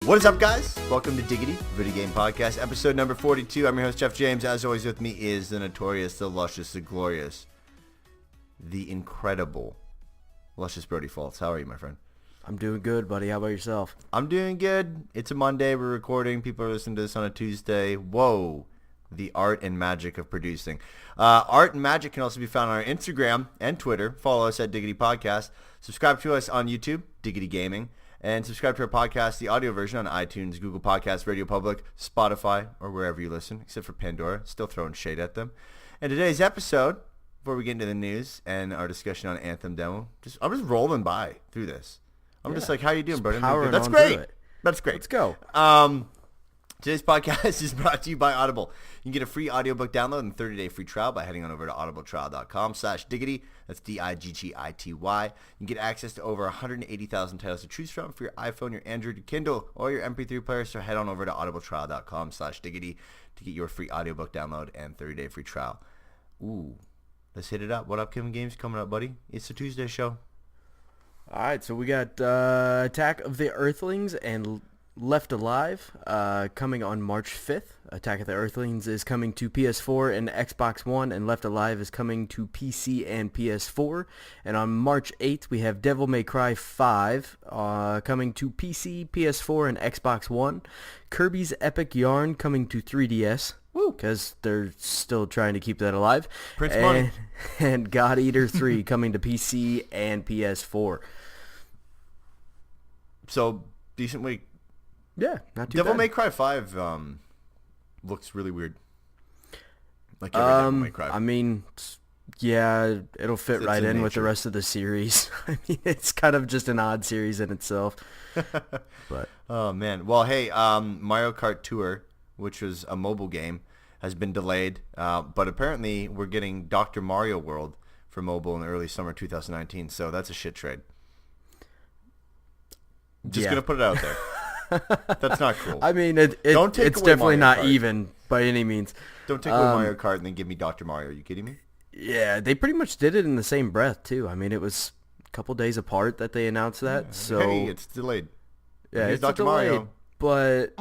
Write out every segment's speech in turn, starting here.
What is up, guys? Welcome to Diggity, Video Game Podcast, episode number 42. I'm your host, Jeff James. As always, with me is the notorious, the luscious, the glorious, the incredible, luscious Brody Faltz. How are you, my friend? I'm doing good, buddy. How about yourself? I'm doing good. It's a Monday. We're recording. People are listening to this on a Tuesday. Whoa. The art and magic of producing. Art and magic can also be found on our Instagram and Twitter. Follow us at Diggity Podcast. Subscribe to us on YouTube, Diggity Gaming. And subscribe to our podcast, the audio version, on iTunes, Google Podcasts, Radio Public, Spotify, or wherever you listen, except for Pandora. Still throwing shade at them. And today's episode, before we get into the news and our discussion on Anthem demo, I'm just rolling by through this. I'm just like, how you doing, brother? That's great. That's great. Let's go. Today's podcast is brought to you by Audible. You can get a free audiobook download and 30-day free trial by heading on over to audibletrial.com/diggity. That's Diggity. You can get access to over 180,000 titles to choose from for your iPhone, your Android, your Kindle, or your MP3 player. So head on over to audibletrial.com/diggity to get your free audiobook download and 30-day free trial. Ooh, let's hit it up. What upcoming games coming up, buddy? It's a Tuesday show. All right, so we got Attack of the Earthlings and Left Alive coming on March 5th. Attack of the Earthlings is coming to PS4 and Xbox One, and Left Alive is coming to PC and PS4. And on March 8th, we have Devil May Cry 5 coming to PC, PS4, and Xbox One. Kirby's Epic Yarn coming to 3DS. Because they're still trying to keep that alive. Prince Money. And God Eater 3 coming to PC and PS4. So, decent week. Yeah, not too Devil bad. May Cry 5 looks really weird. Like every Devil May Cry. I mean, yeah, it'll fit It's right in in with the nature. rest of the series. I mean, it's kind of just an odd series in itself. But Oh, man. Well, hey, Mario Kart Tour, which was a mobile game, has been delayed. But apparently we're getting Dr. Mario World for mobile in early summer 2019. So that's a shit trade. Just Yeah. going to put it out there. That's not cool. I mean, Don't take it's away definitely Mario not Kart. even by any means. Don't take away Mario Kart and then give me Dr. Mario. Are you kidding me? Yeah, they pretty much did it in the same breath too. I mean, it was a couple days apart that they announced that. So Hey, it's delayed. yeah, Here's it's Dr. delayed, Mario. but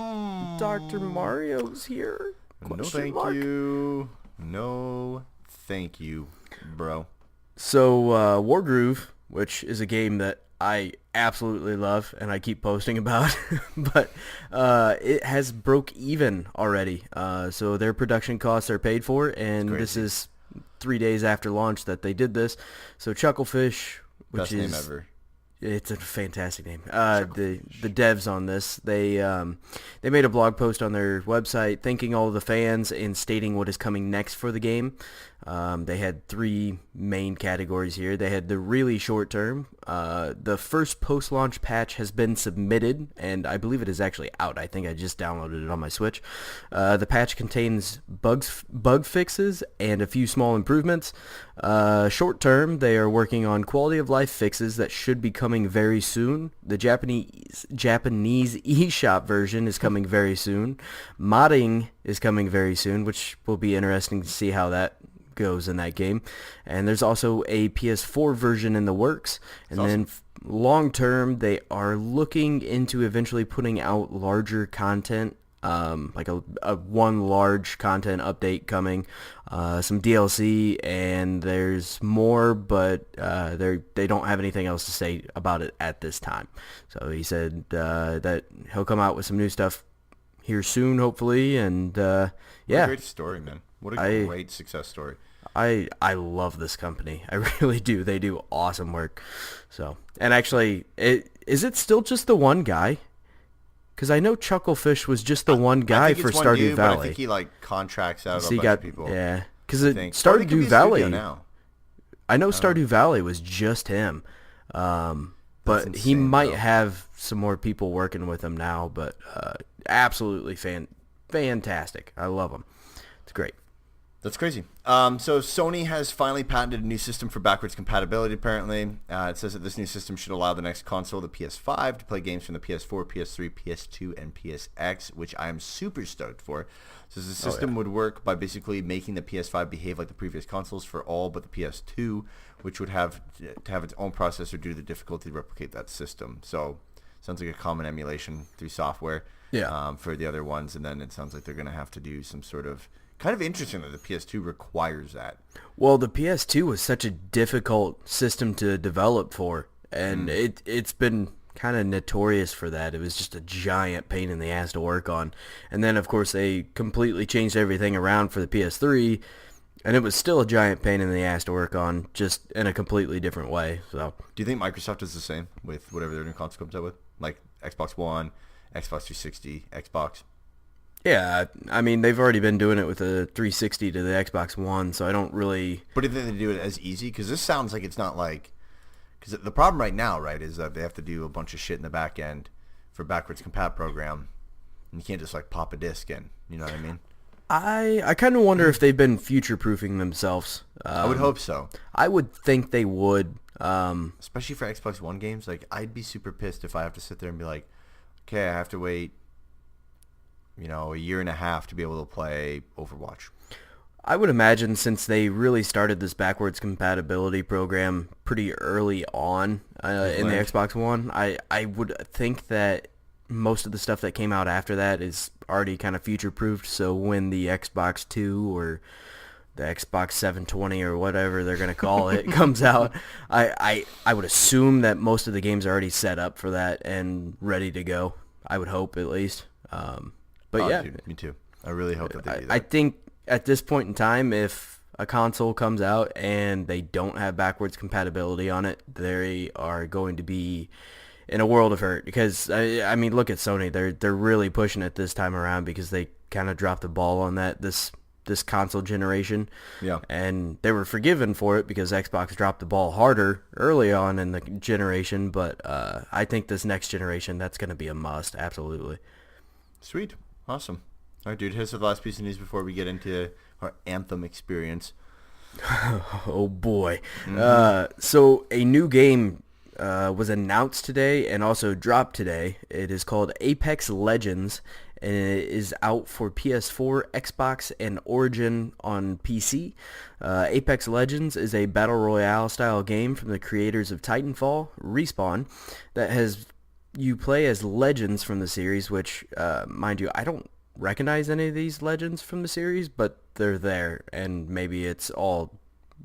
Dr. Mario's here. No, Question thank mark. you. No, thank you, bro. So Wargroove, which is a game that I absolutely love and I keep posting about, but it has broke even already. So their production costs are paid for, and this crazy. is 3 days after launch that they did this. So Chucklefish, which Best is name ever. It's a fantastic name. The devs on this, they made a blog post on their website thanking all of the fans and stating what is coming next for the game. They had three main categories here. They had the really short term. The first post-launch patch has been submitted, and I believe it is actually out. I think I just downloaded it on my Switch. The patch contains bug fixes and a few small improvements. Short term, they are working on quality of life fixes that should be coming very soon. The Japanese eShop version is coming very soon. Modding is coming very soon, which will be interesting to see how that goes in that game. And there's also a PS4 version in the works. And then long term, they are looking into eventually putting out larger content, like a one large content update coming, some DLC, and there's more, but they don't have anything else to say about it at this time. So he said that he'll come out with some new stuff here soon, hopefully, and What yeah. a great story, man. What a great success story. I love this company. I really do. They do awesome work. So, and actually, is it still just the one guy? Because I know Chucklefish was just the one guy for it's one Stardew dude, Valley. But I think he contracts out So a you bunch of people. yeah. Because Stardew could be Stardew a Valley. studio now. I know Stardew Valley was just him. But he insane, might though. have some more people working with him now. But absolutely fantastic. I love him. It's great. That's crazy. So Sony has finally patented a new system for backwards compatibility, apparently. It says that this new system should allow the next console, the PS5, to play games from the PS4, PS3, PS2, and PSX, which I am super stoked for. So the system would work by basically making the PS5 behave like the previous consoles for all but the PS2, which would have to have its own processor due to the difficulty to replicate that system. So Sounds like a common emulation through software. Yeah. For the other ones, and then it sounds like they're going to have to do some sort of kind of interesting that the PS2 requires that. Well, the PS2 was such a difficult system to develop for, and it's been kind of notorious for that. It was just a giant pain in the ass to work on. And then, of course, they completely changed everything around for the PS3, and it was still a giant pain in the ass to work on, just in a completely different way. So, do you think Microsoft is the same with whatever their new console comes out with? Like Xbox One, Xbox 360, Xbox? Yeah, I mean, they've already been doing it with the 360 to the Xbox One, so I don't really... But do you think they do it as easy? Because this sounds like it's not like... Because the problem right now, right, is that they have to do a bunch of shit in the back end for backwards compat program. And you can't just, like, pop a disc in. You know what I mean? I kind of wonder if they've been future-proofing themselves. I would hope so. I would think they would. Especially for Xbox One games. Like, I'd be super pissed if I have to sit there and be like, okay, I have to wait, a year and a half to be able to play Overwatch. I would imagine since they really started this backwards compatibility program pretty early on in the Xbox One, I would think that most of the stuff that came out after that is already kind of future-proofed, so when the Xbox 2 or the Xbox 720 or whatever they're going to call it comes out, I would assume that most of the games are already set up for that and ready to go. I would hope, at least. But yeah. Dude, me too. I really hope that they do that. I think at this point in time, if a console comes out and they don't have backwards compatibility on it, they are going to be in a world of hurt. Because, I mean, look at Sony. They're really pushing it this time around because they kind of dropped the ball on that this console generation. Yeah. And they were forgiven for it because Xbox dropped the ball harder early on in the generation. But I think this next generation, that's going to be a must. Absolutely. Sweet. Awesome. All right, dude. Here's the last piece of news before we get into our Anthem experience. Oh, boy. So a new game was announced today and also dropped today. It is called Apex Legends, and it is out for PS4, Xbox, and Origin on PC. Apex Legends is a Battle Royale style game from the creators of Titanfall, Respawn, that has you play as legends from the series, which, mind you, I don't recognize any of these legends from the series, but they're there, and maybe it's all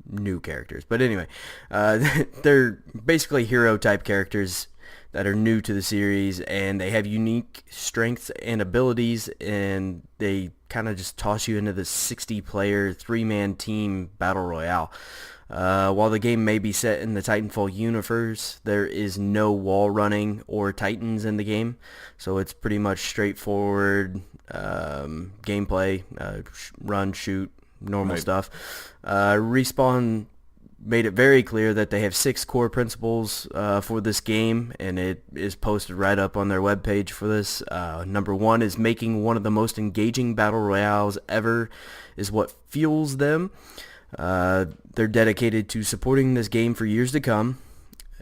new characters. But anyway, they're basically hero-type characters that are new to the series, and they have unique strengths and abilities, and they kind of just toss you into the 60-player, three-man team Battle Royale. While the game may be set in the Titanfall universe, there is no wall running or Titans in the game, so it's pretty much straightforward gameplay, run, shoot, normal stuff. Respawn made it very clear that they have 6 core principles for this game, and it is posted right up on their webpage for this. Number 1 is making one of the most engaging battle royales ever is what fuels them. They're dedicated to supporting this game for years to come.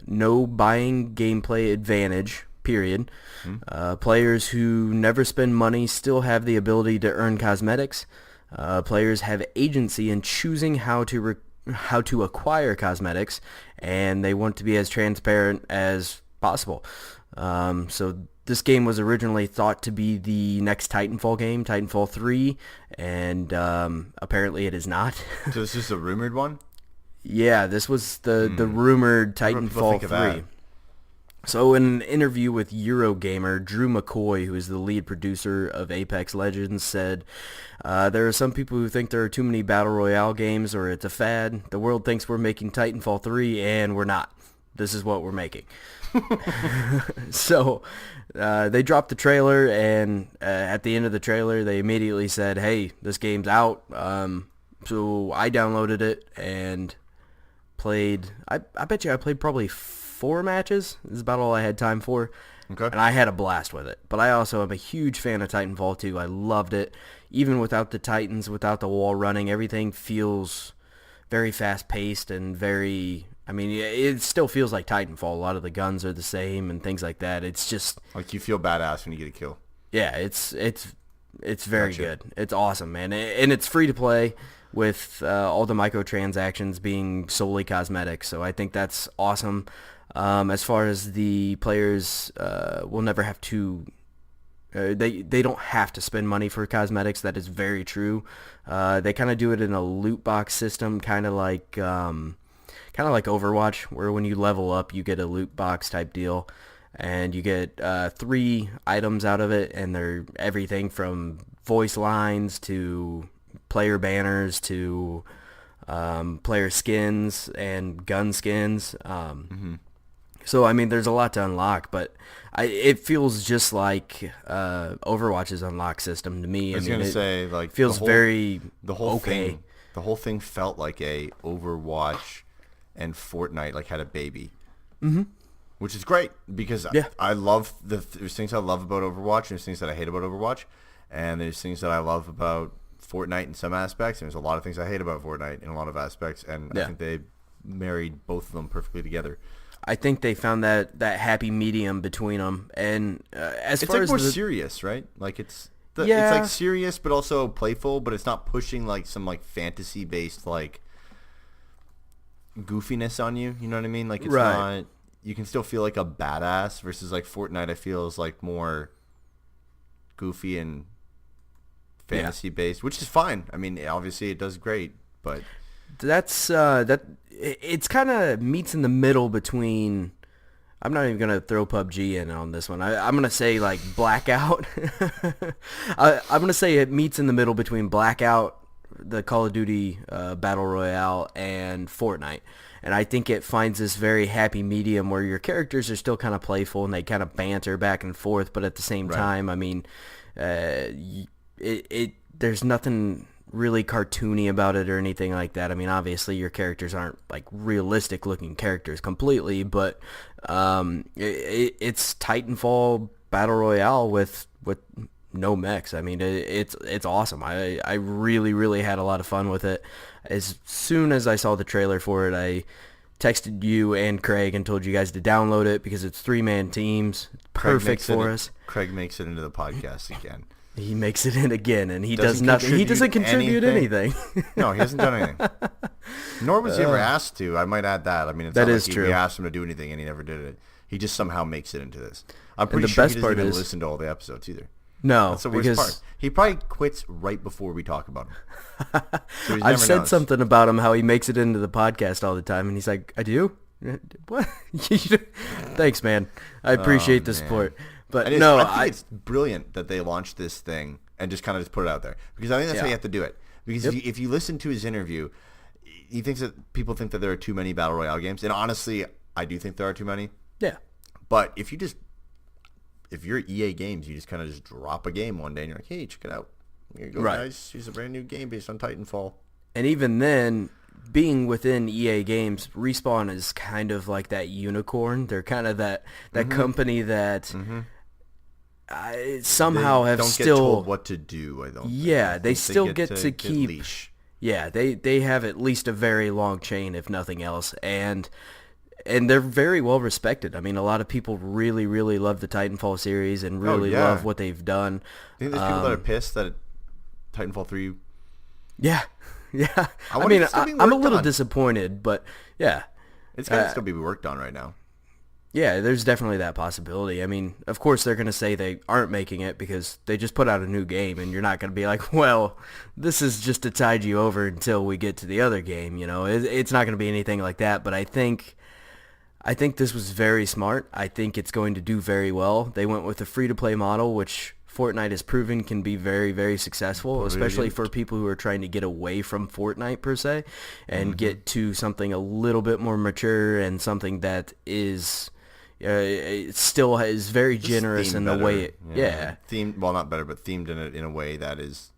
No buying gameplay advantage, period. Players who never spend money still have the ability to earn cosmetics. Players have agency in choosing how to acquire cosmetics, and they want to be as transparent as possible. So this game was originally thought to be the next Titanfall game, Titanfall 3, and apparently it is not. So this is a rumored one? Yeah, this was the rumored Titanfall 3. So in an interview with Eurogamer, Drew McCoy, who is the lead producer of Apex Legends, said, there are some people who think there are too many Battle Royale games or it's a fad. The world thinks we're making Titanfall 3 and we're not. This is what we're making. So they dropped the trailer, and at the end of the trailer they immediately said, hey, this game's out. So I downloaded it and played, I bet you I played probably 4 matches. This is about all I had time for. Okay. And I had a blast with it. But I also am a huge fan of Titanfall 2. I loved it. Even without the Titans, without the wall running, everything feels very fast-paced and very... I mean, it still feels like Titanfall. A lot of the guns are the same and things like that. It's just... Like you feel badass when you get a kill. Yeah, it's very good. It's awesome, man. And it's free to play with all the microtransactions being solely cosmetic. So I think that's awesome. As far as the players will never have to they don't have to spend money for cosmetics. That is very true. They kind of do it in a loot box system, kind of like Overwatch, where when you level up, you get a loot box type deal, and you get 3 items out of it, and they're everything from voice lines to player banners to player skins and gun skins. So, I mean, there's a lot to unlock, but it feels just like Overwatch's unlock system to me. I was gonna say, like, feels the whole okay. thing. The whole thing felt like a Overwatch and Fortnite like had a baby, which is great because I love there's things I love about Overwatch and there's things that I hate about Overwatch, and there's things that I love about Fortnite in some aspects, and there's a lot of things I hate about Fortnite in a lot of aspects, and I think they married both of them perfectly together. I think they found that happy medium between them, and as it's far like as more serious, right? Like it's like serious, but also playful, but it's not pushing like some like fantasy based like goofiness on you. You know what I mean? Like it's not. You can still feel like a badass versus like Fortnite. I feel is like more goofy and fantasy based, which is fine. I mean, obviously it does great, but that's it's kind of meets in the middle between. I'm not even gonna throw PUBG in on this one. I'm gonna say like Blackout. I'm gonna say it meets in the middle between Blackout, the Call of Duty Battle Royale, and Fortnite. And I think it finds this very happy medium where your characters are still kind of playful and they kind of banter back and forth, but at the same time, I mean, there's nothing really cartoony about it or anything like that. I mean, obviously your characters aren't like realistic looking characters completely, but it's Titanfall Battle Royale with no mechs. I mean, it's awesome. I really had a lot of fun with it. As soon as I saw the trailer for it, I texted you and Craig and told you guys to download it because it's 3-man teams. Perfect for us. Craig makes it into the podcast again. He makes it in again, and he does nothing. He doesn't contribute anything. No, he hasn't done anything. Nor was he ever asked to. I might add that. I mean, it's that not is like true. We asked him to do anything, and he never did it. He just somehow makes it into this. I'm pretty the sure best he part doesn't even is- listen to all the episodes either. No, That's the worst part. He probably quits right before we talk about him. So I've said something about him, how he makes it into the podcast all the time, and he's like, I do? What? Thanks, man. I appreciate the support. But no, I think it's brilliant that they launched this thing and just kind of just put it out there. Because I think that's how you have to do it. Because if you listen to his interview, he thinks that people think that there are too many Battle Royale games. And honestly, I do think there are too many. Yeah. But if you're EA Games, you just kind of just drop a game one day and you're like, hey, check it out. Here you go, guys. Here's a brand new game based on Titanfall. And even then, being within EA Games, Respawn is kind of like that unicorn. They're kind of that company that somehow don't still get told what to do. I don't. Yeah, they still get to keep. Leash. Yeah, they have at least a very long chain, if nothing else, and they're very well respected. I mean, a lot of people really love the Titanfall series and really love what they've done. I think there's people that are pissed that Titanfall 3. Yeah. I mean, mean, I'm a little disappointed, but yeah. It's going to still be worked on right now. Yeah, there's definitely that possibility. I mean, of course they're going to say they aren't making it because they just put out a new game, and you're not going to be like, well, this is just to tide you over until we get to the other game. You know, it's not going to be anything like that. But I think this was very smart. I think it's going to do very well. They went with a free-to-play model, which Fortnite has proven can be very successful, especially for people who are trying to get away from Fortnite per se and get to something a little bit more mature and something that is it still is very generous in the way it themed, well, not better, but themed in a way that is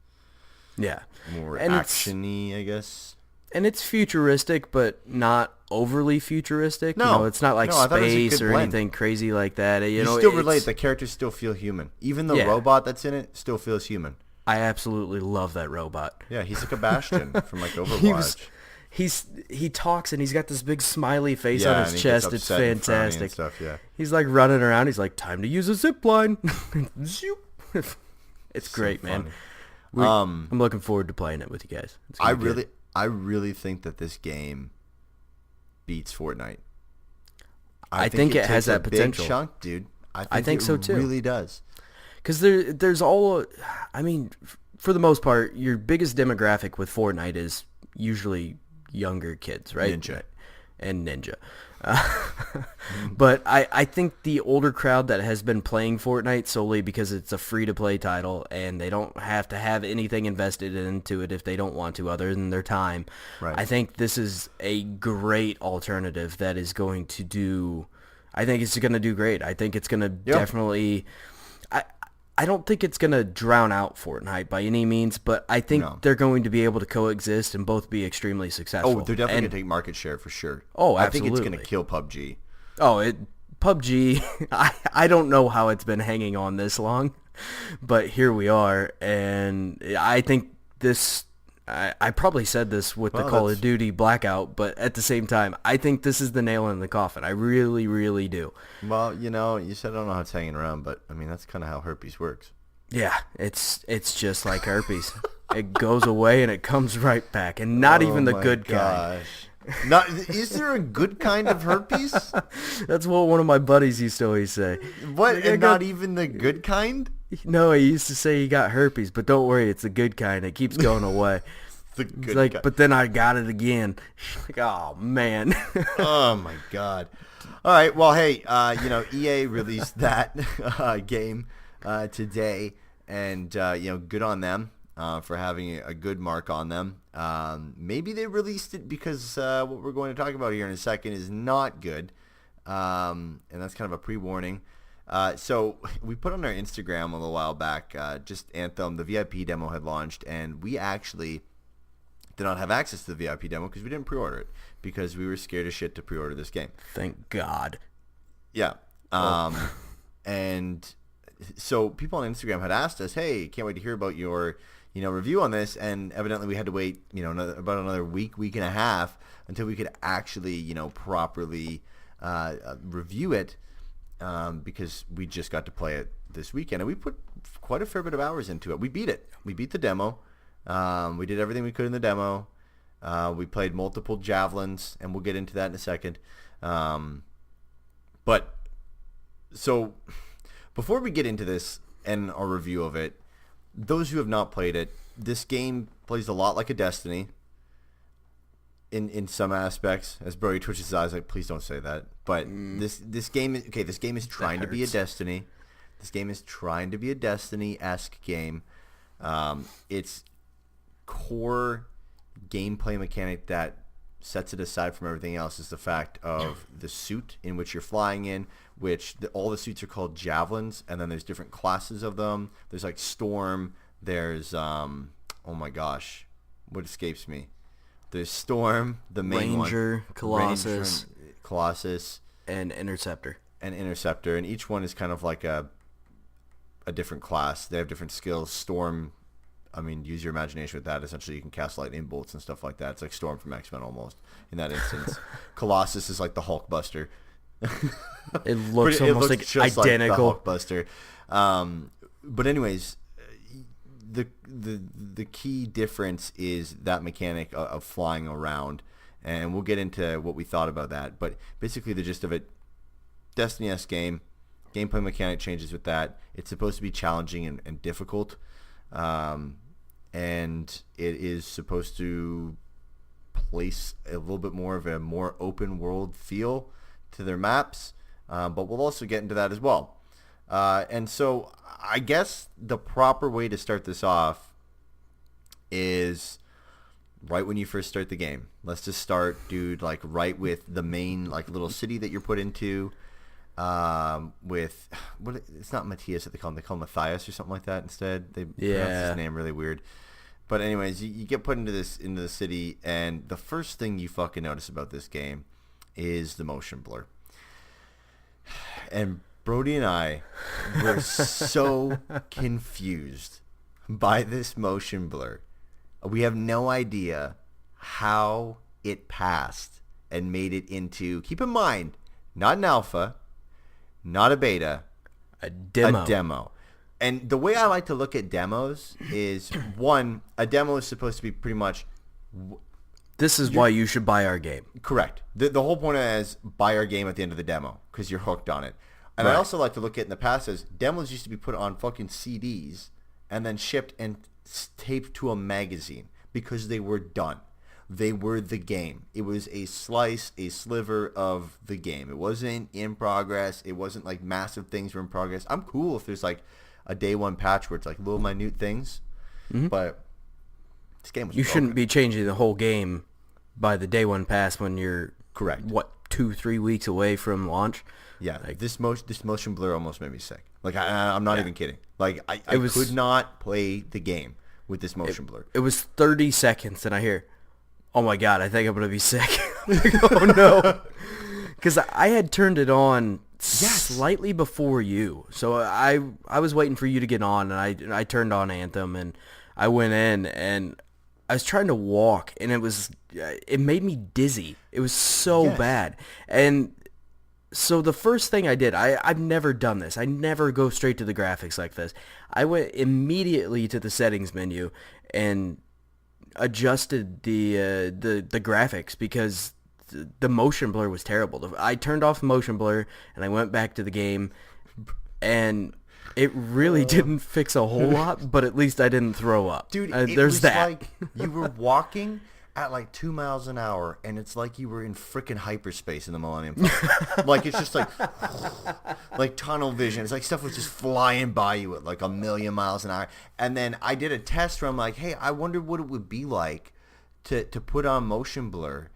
more and action-y, I guess. And it's futuristic, but not overly futuristic. No, you know, it's not like space or blend. anything crazy like that. You know, still relate. The characters still feel human. Even the robot that's in it still feels human. I absolutely love that robot. Yeah, he's like a Bastion from like Overwatch. He talks and he's got this big smiley face on his chest. It's fantastic. And stuff, yeah. He's like running around. He's like, time to use a zip line. It's great, man. I'm looking forward to playing it with you guys. I really think that this game beats Fortnite. I think it has that potential. Big chunk, dude. I think so too. It really does. Because I mean, for the most part, your biggest demographic with Fortnite is usually younger kids, right? Ninja. And Ninja. But I think the older crowd that has been playing Fortnite solely because it's a free-to-play title and they don't have to have anything invested into it if they don't want to other than their time. Right. I think this is a great alternative that is going to do... I think it's going to do great. I think it's going to definitely... I don't think it's going to drown out Fortnite by any means, but I think they're going to be able to coexist and both be extremely successful. Oh, they're definitely going to take market share for sure. Oh, absolutely. I think it's going to kill PUBG. Oh, PUBG, I don't know how it's been hanging on this long, but here we are, and I think this... I probably said this with the Call of Duty blackout, but at the same time, I think this is the nail in the coffin. I really, really do. Well, you said I don't know how it's hanging around, but I mean, that's kind of how herpes works. Yeah, it's just like herpes. It goes away and it comes right back, and not even the good kind. Is there a good kind of herpes? That's what one of my buddies used to always say. What? And not even the good kind? No, he used to say he got herpes, but don't worry, it's the good kind. It keeps going away. The good like, kind. But then I got it again. Like, oh man. Oh my god. All right. Well, hey, EA released that game today, and good on them for having a good mark on them. Maybe they released it because what we're going to talk about here in a second is not good, and that's kind of a pre-warning. So we put on our Instagram a little while back, just Anthem, the VIP demo had launched, and we actually did not have access to the VIP demo because we didn't pre-order it because we were scared as shit to pre-order this game. Thank God. Yeah. And so people on Instagram had asked us, hey, can't wait to hear about your review on this, and evidently we had to wait about another week and a half until we could actually properly review it. Because we just got to play it this weekend, and we put quite a fair bit of hours into it. We beat it. We beat the demo. We did everything we could in the demo. We played multiple javelins, and we'll get into that in a second. But so before we get into this and our review of it, those who have not played it, this game plays a lot like a Destiny. In some aspects, as Brody twitches his eyes like, please don't say that. But this game is trying to be a Destiny. This game is trying to be a Destiny-esque game. Its core gameplay mechanic that sets it aside from everything else is the fact of the suit in which you're flying in, which all the suits are called javelins, and then there's different classes of them. There's like Storm. There's oh my gosh, what escapes me? There's Storm, the main Ranger, one. Colossus, and Interceptor. And each one is kind of like a different class. They have different skills. Storm, I mean, use your imagination with that. Essentially, you can cast lightning bolts and stuff like that. It's like Storm from X-Men almost in that instance. Colossus is like the Hulkbuster. It looks almost like identical. Like the Hulkbuster. But anyways, the key difference is that mechanic of flying around, and we'll get into what we thought about that. But basically, the gist of it, Destiny-esque game, gameplay mechanic changes with that. It's supposed to be challenging and difficult, and it is supposed to place a little bit more of a more open world feel to their maps, but we'll also get into that as well. And so I guess the proper way to start this off is right when you first start the game. Let's just start, dude, like right with the main like little city that you're put into. With it's not Matthias that they call him Matthias or something like that instead. They pronounce his name really weird. But anyways, you get put into the city, and the first thing you fucking notice about this game is the motion blur. And Brody and I were so confused by this motion blur. We have no idea how it passed and made it into, keep in mind, not an alpha, not a beta, a demo. And the way I like to look at demos is, one, a demo is supposed to be pretty much This is why you should buy our game. Correct. The whole point is buy our game at the end of the demo because you're hooked on it. And I also like to look at in the past as demos used to be put on fucking CDs and then shipped and taped to a magazine because they were done. They were the game. It was a sliver of the game. It wasn't in progress. It wasn't like massive things were in progress. I'm cool if there's like a day one patch where it's like little minute things, but this game was broken. Shouldn't be changing the whole game by the day one pass when you're correct. What, 2-3 weeks away from launch? Yeah, like this motion blur almost made me sick. Like I'm not even kidding. Like I could not play the game with this motion blur. It was 30 seconds, and I hear, "Oh my god, I think I'm gonna be sick." I'm like, oh no, because I had turned it on slightly before you, so I was waiting for you to get on, and I turned on Anthem, and I went in, and I was trying to walk, and it made me dizzy. It was so bad, and so the first thing I did, I've never done this. I never go straight to the graphics like this. I went immediately to the settings menu and adjusted the graphics because the motion blur was terrible. I turned off the motion blur and I went back to the game, and it really didn't fix a whole lot, but at least I didn't throw up. Dude, there's was that. Like you were walking at like 2 miles an hour, and it's like you were in frickin' hyperspace in the Millennium Falcon. Like it's just like tunnel vision. It's like stuff was just flying by you at like 1,000,000 miles an hour. And then I did a test where I'm like, hey, I wonder what it would be like to put on motion blur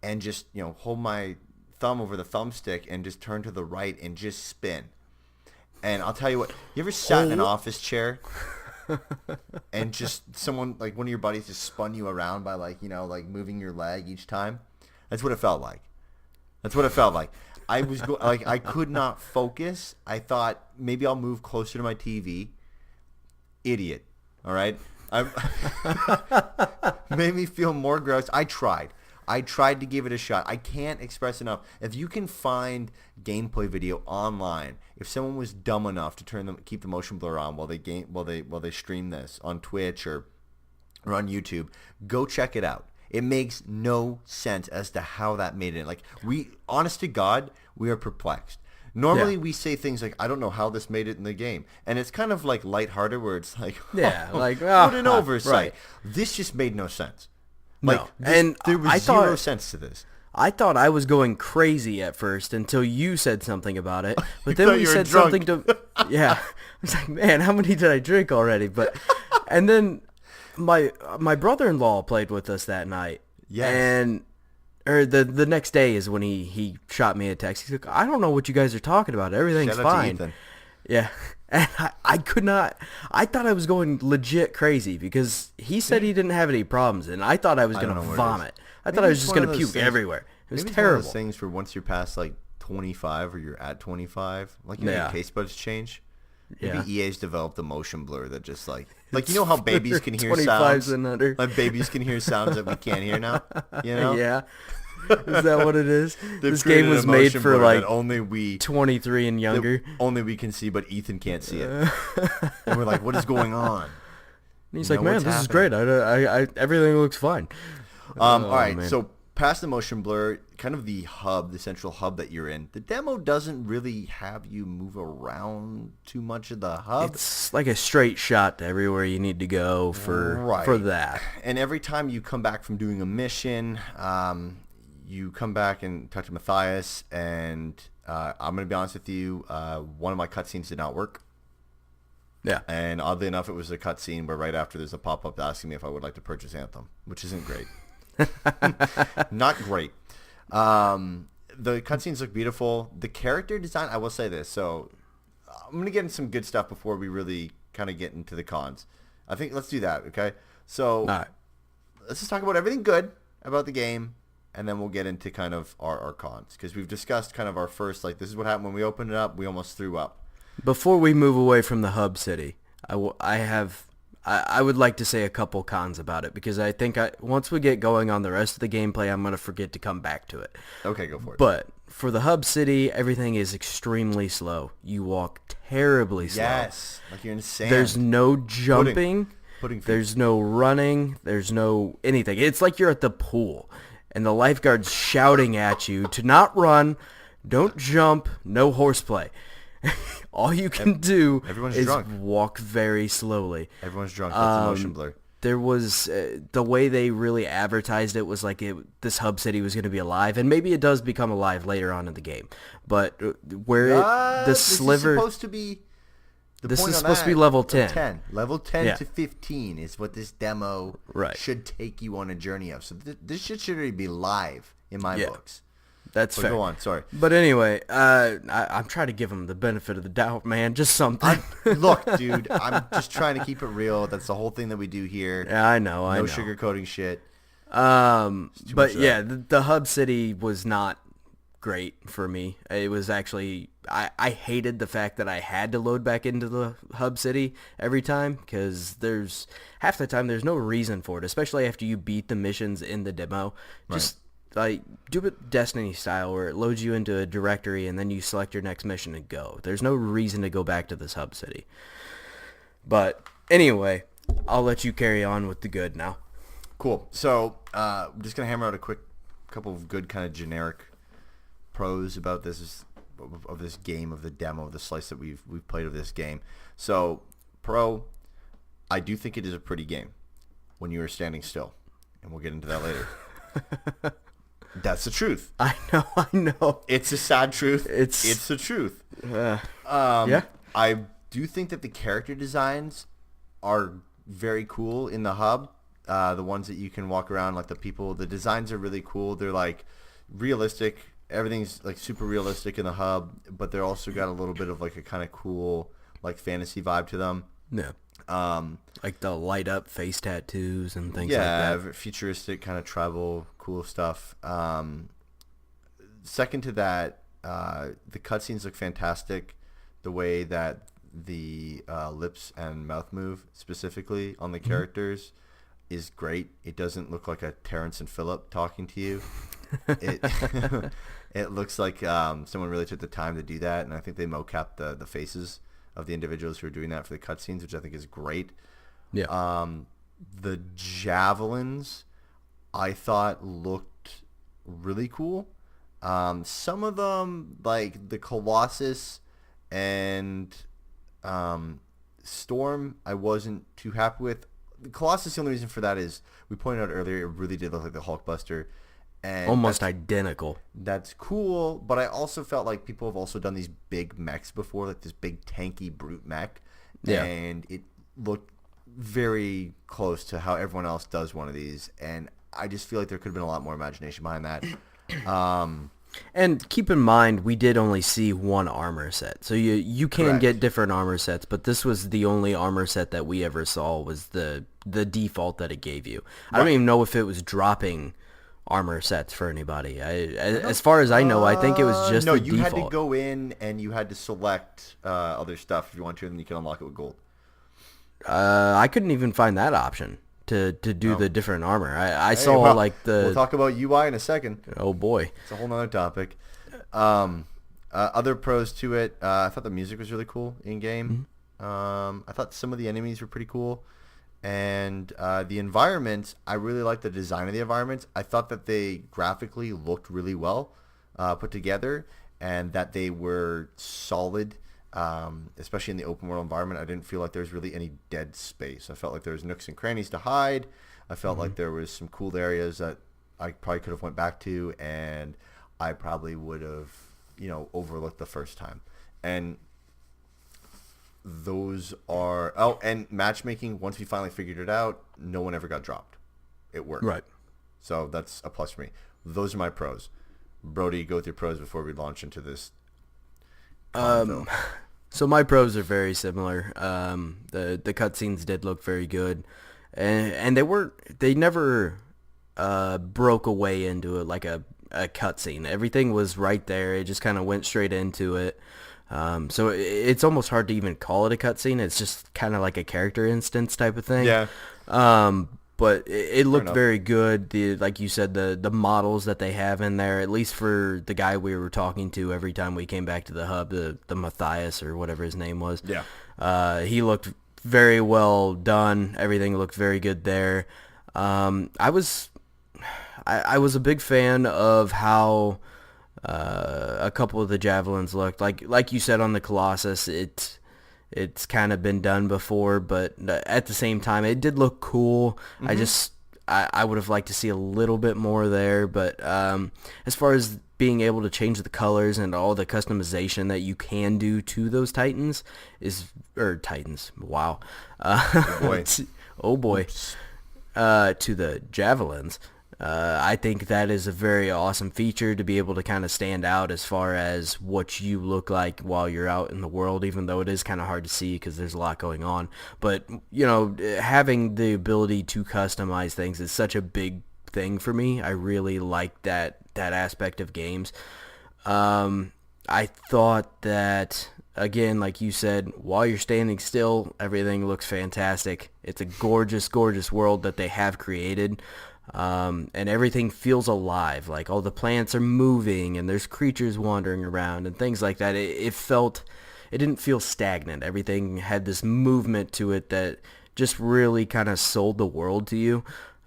and just hold my thumb over the thumbstick and just turn to the right and just spin. And I'll tell you what, you ever sat in an office chair and just someone, like one of your buddies just spun you around by like moving your leg each time? That's what it felt like. I was I could not focus. I thought maybe I'll move closer to my TV. Idiot. All right. Made me feel more gross. I tried to give it a shot. I can't express enough. If you can find gameplay video online, if someone was dumb enough to keep the motion blur on while they stream this on Twitch or on YouTube, go check it out. It makes no sense as to how that made it. Like honest to God, we are perplexed. Normally we say things like, I don't know how this made it in the game. And it's kind of like lighthearted where it's like, what an oversight. Right. This just made no sense. Like, and there was zero sense to this. I thought I was going crazy at first until you said something about it. But then when you said something to... Yeah. I was like, man, how many did I drink already? And then my brother-in-law played with us that night. Yes. Or the next day is when he shot me a text. He's like, I don't know what you guys are talking about. Everything's Shout out fine. to Ethan. Yeah. And I could not. I thought I was going legit crazy because he said he didn't have any problems, and I thought I was going to vomit. I thought I was just going to puke everywhere. It was terrible. One of those things for once you're past like 25 or you're at 25, like your taste buds change. Maybe EA's developed a motion blur that just like how babies can hear sounds. And under. Like babies can hear sounds that we can't hear now. Yeah. Is that what it is? This game was made for like only we 23 and younger. Only we can see, but Ethan can't see it. And we're like, what is going on? And he's like, man, this is great. I everything looks fine. All right, man. So past the motion blur, kind of the central hub that you're in, the demo doesn't really have you move around too much of the hub. It's like a straight shot to everywhere you need to go for that. And every time you come back from doing a mission, you come back and talk to Matthias, and I'm going to be honest with you, one of my cutscenes did not work. Yeah. And oddly enough, it was a cutscene where right after there's a pop-up asking me if I would like to purchase Anthem, which isn't great. Not great. The cutscenes look beautiful. The character design, I will say this. So I'm going to get into some good stuff before we really kind of get into the cons. I think let's do that, okay? So let's just talk about everything good about the game, and then we'll get into kind of our cons. Because we've discussed kind of our first, like, this is what happened when we opened it up. We almost threw up. Before we move away from the hub city, I would like to say a couple cons about it, because I think once we get going on the rest of the gameplay, I'm going to forget to come back to it. Okay, go for it. But for the hub city, everything is extremely slow. You walk terribly slow. Yes, like you're insane. There's no jumping. Putting feet. There's no running. There's no anything. It's like you're at the pool, and the lifeguard's shouting at you to not run, don't jump, no horseplay. All you can do is drunk. walk very slowly. Everyone's drunk. That's a motion blur. There was the way they really advertised it was like this hub city was going to be alive, and maybe it does become alive later on in the game. But where the sliver, this is supposed to be. This is supposed to be level 10. Level 10 to 15 is what this demo Right. should take you on a journey of. So this shit should already be live in my books. That's But fair. go on, sorry. But anyway, I'm trying to give them the benefit of the doubt, man. Just something. Look, dude, I'm just trying to keep it real. That's the whole thing that we do here. Yeah, I know. No sugarcoating shit. But yeah, the hub city was not great for me. It was actually I hated the fact that I had to load back into the hub city every time, because there's half the time there's no reason for it, especially after you beat the missions in the demo. Just like do it Destiny style, where it loads you into a directory and then you select your next mission and go. There's no reason to go back to this hub city. But anyway, I'll let you carry on with the good now. Cool. So I'm just gonna hammer out a quick couple of good kind of generic pros about this of this game, of the demo, of the slice that we've played of this game. So pro, I do think it is a pretty game when you are standing still, and we'll get into that later. That's the truth. I know. It's a sad truth. It's the truth. Yeah. I do think that the character designs are very cool in the hub. The ones that you can walk around, like the designs are really cool. They're like realistic. Everything's like super realistic in the hub, but they're also got a little bit of like a kind of cool like fantasy vibe to them. Yeah. Like the light up face tattoos and things like Yeah, that. futuristic kind of tribal cool stuff. Second to that, the cutscenes look fantastic. The way that the lips and mouth move specifically on the characters is great. It doesn't look like a Terrence and Phillip talking to you. It looks like someone really took the time to do that, and I think they mocapped the faces of the individuals who are doing that for the cutscenes, which I think is great. Yeah. The javelins, I thought looked really cool. Some of them, like the Colossus and Storm, I wasn't too happy with. The Colossus, the only reason for that is we pointed out earlier, it really did look like the Hulkbuster. And Almost identical. That's cool, but I also felt like people have also done these big mechs before, like this big tanky brute mech, and it looked very close to how everyone else does one of these, and I just feel like there could have been a lot more imagination behind that. And keep in mind, we did only see one armor set, so you can Correct. get different armor sets, but this was the only armor set that we ever saw, was the default that it gave you. I don't even know if it was dropping armor sets for anybody. As far as I know, I think it was just the you default. had to go in and you had to select other stuff if you want to, and then you can unlock it with gold. I couldn't even find that option to do the different armor. I Hey, saw well, like the... We'll talk about UI in a second. Oh boy. It's a whole nother topic. Other pros to it, I thought the music was really cool in game. I thought some of the enemies were pretty cool. And the environments, I really liked the design of the environments. I thought that they graphically looked really well put together, and that they were solid, especially in the open world environment. I didn't feel like there was really any dead space. I felt like there was nooks and crannies to hide. I felt like there was some cool areas that I probably could have went back to, and I probably would have, overlooked the first time. And those are... Oh, and matchmaking, once we finally figured it out, no one ever got dropped. It worked. Right. So that's a plus for me. Those are my pros. Brody, go with your pros before we launch into this. So my pros are very similar. The cutscenes did look very good, and they never broke away into it like a cutscene. Everything was right there. It just kind of went straight into it. So it's almost hard to even call it a cutscene. It's just kind of like a character instance type of thing. Yeah. But it looked enough. very good. Like you said, the models that they have in there, at least for the guy we were talking to every time we came back to the hub, the Matthias or whatever his name was. Yeah. He looked very well done. Everything looked very good there. I was a big fan of how a couple of the javelins looked. Like you said on the Colossus, it's kind of been done before, but at the same time, it did look cool. I would have liked to see a little bit more there, but as far as being able to change the colors and all the customization that you can do to those Titans wow. Oh boy. Oh boy. To the javelins. I think that is a very awesome feature to be able to kind of stand out as far as what you look like while you're out in the world, even though it is kind of hard to see because there's a lot going on. But, having the ability to customize things is such a big thing for me. I really like that aspect of games. I thought that, again, like you said, while you're standing still, everything looks fantastic. It's a gorgeous, gorgeous world that they have created. And everything feels alive. Like all the plants are moving and there's creatures wandering around and things like that. It didn't feel stagnant. Everything had this movement to it that just really kind of sold the world to you.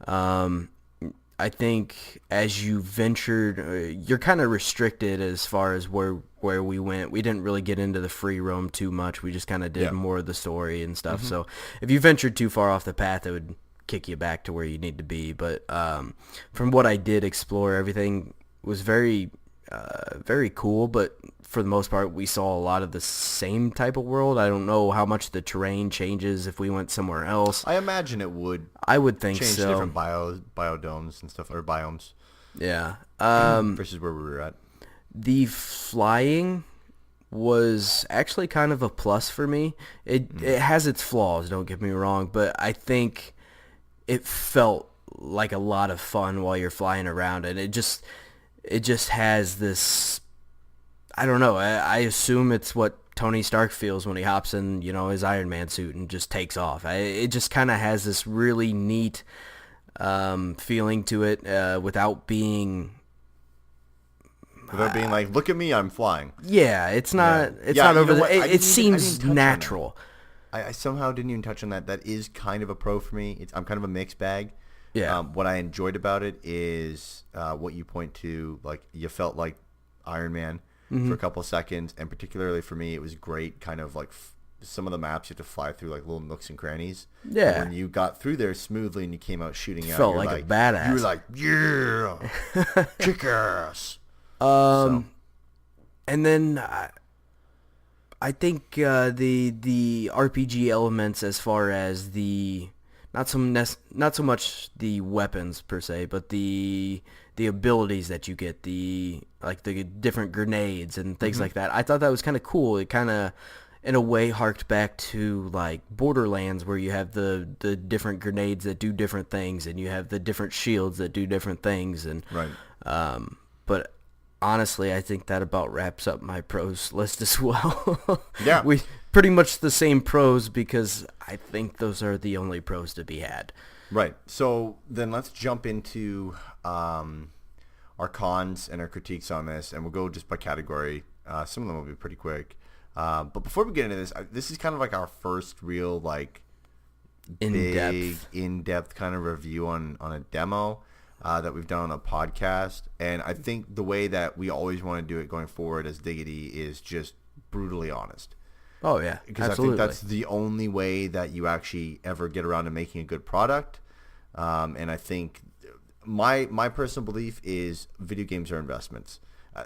I think as you ventured, you're kind of restricted as far as where we went. We didn't really get into the free roam too much. We just kind of did more of the story and stuff. So if you ventured too far off the path, it would kick you back to where you need to be. But from what I did explore, everything was very cool, but for the most part we saw a lot of the same type of world. I don't know how much the terrain changes if we went somewhere else. I imagine it would. I would think change so. Different biodomes and stuff, or biomes. Yeah. Versus where we were at. The flying was actually kind of a plus for me. It has its flaws, don't get me wrong, but I think it felt like a lot of fun while you're flying around, and it just has this, I don't know, I assume it's what Tony Stark feels when he hops in, his Iron Man suit and just takes off. It just kind of has this really neat feeling to it without being like, look at me, I'm flying. Yeah, it's not over it seems natural. I somehow didn't even touch on that. That is kind of a pro for me. I'm kind of a mixed bag. Yeah. What I enjoyed about it is what you point to, like you felt like Iron Man for a couple of seconds, and particularly for me, it was great. Kind of like some of the maps you have to fly through like little nooks and crannies. Yeah. And when you got through there smoothly and you came out shooting out, felt like a badass. You were like, yeah, kick ass. And then I think the RPG elements, as far as the not so much the weapons per se, but the abilities that you get, the different grenades and things like that. I thought that was kind of cool. It kind of, in a way, harked back to like Borderlands, where you have the different grenades that do different things, and you have the different shields that do different things, and right. But honestly, I think that about wraps up my pros list as well. Yeah. We pretty much the same pros, because I think those are the only pros to be had. Right. So then let's jump into our cons and our critiques on this, and we'll go just by category. Some of them will be pretty quick. But before we get into this, this is kind of like our first real like in-depth kind of review on a demo that we've done on a podcast. And I think the way that we always want to do it going forward as Diggity is just brutally honest. Oh, yeah, because absolutely. I think that's the only way that you actually ever get around to making a good product. And I think my personal belief is video games are investments.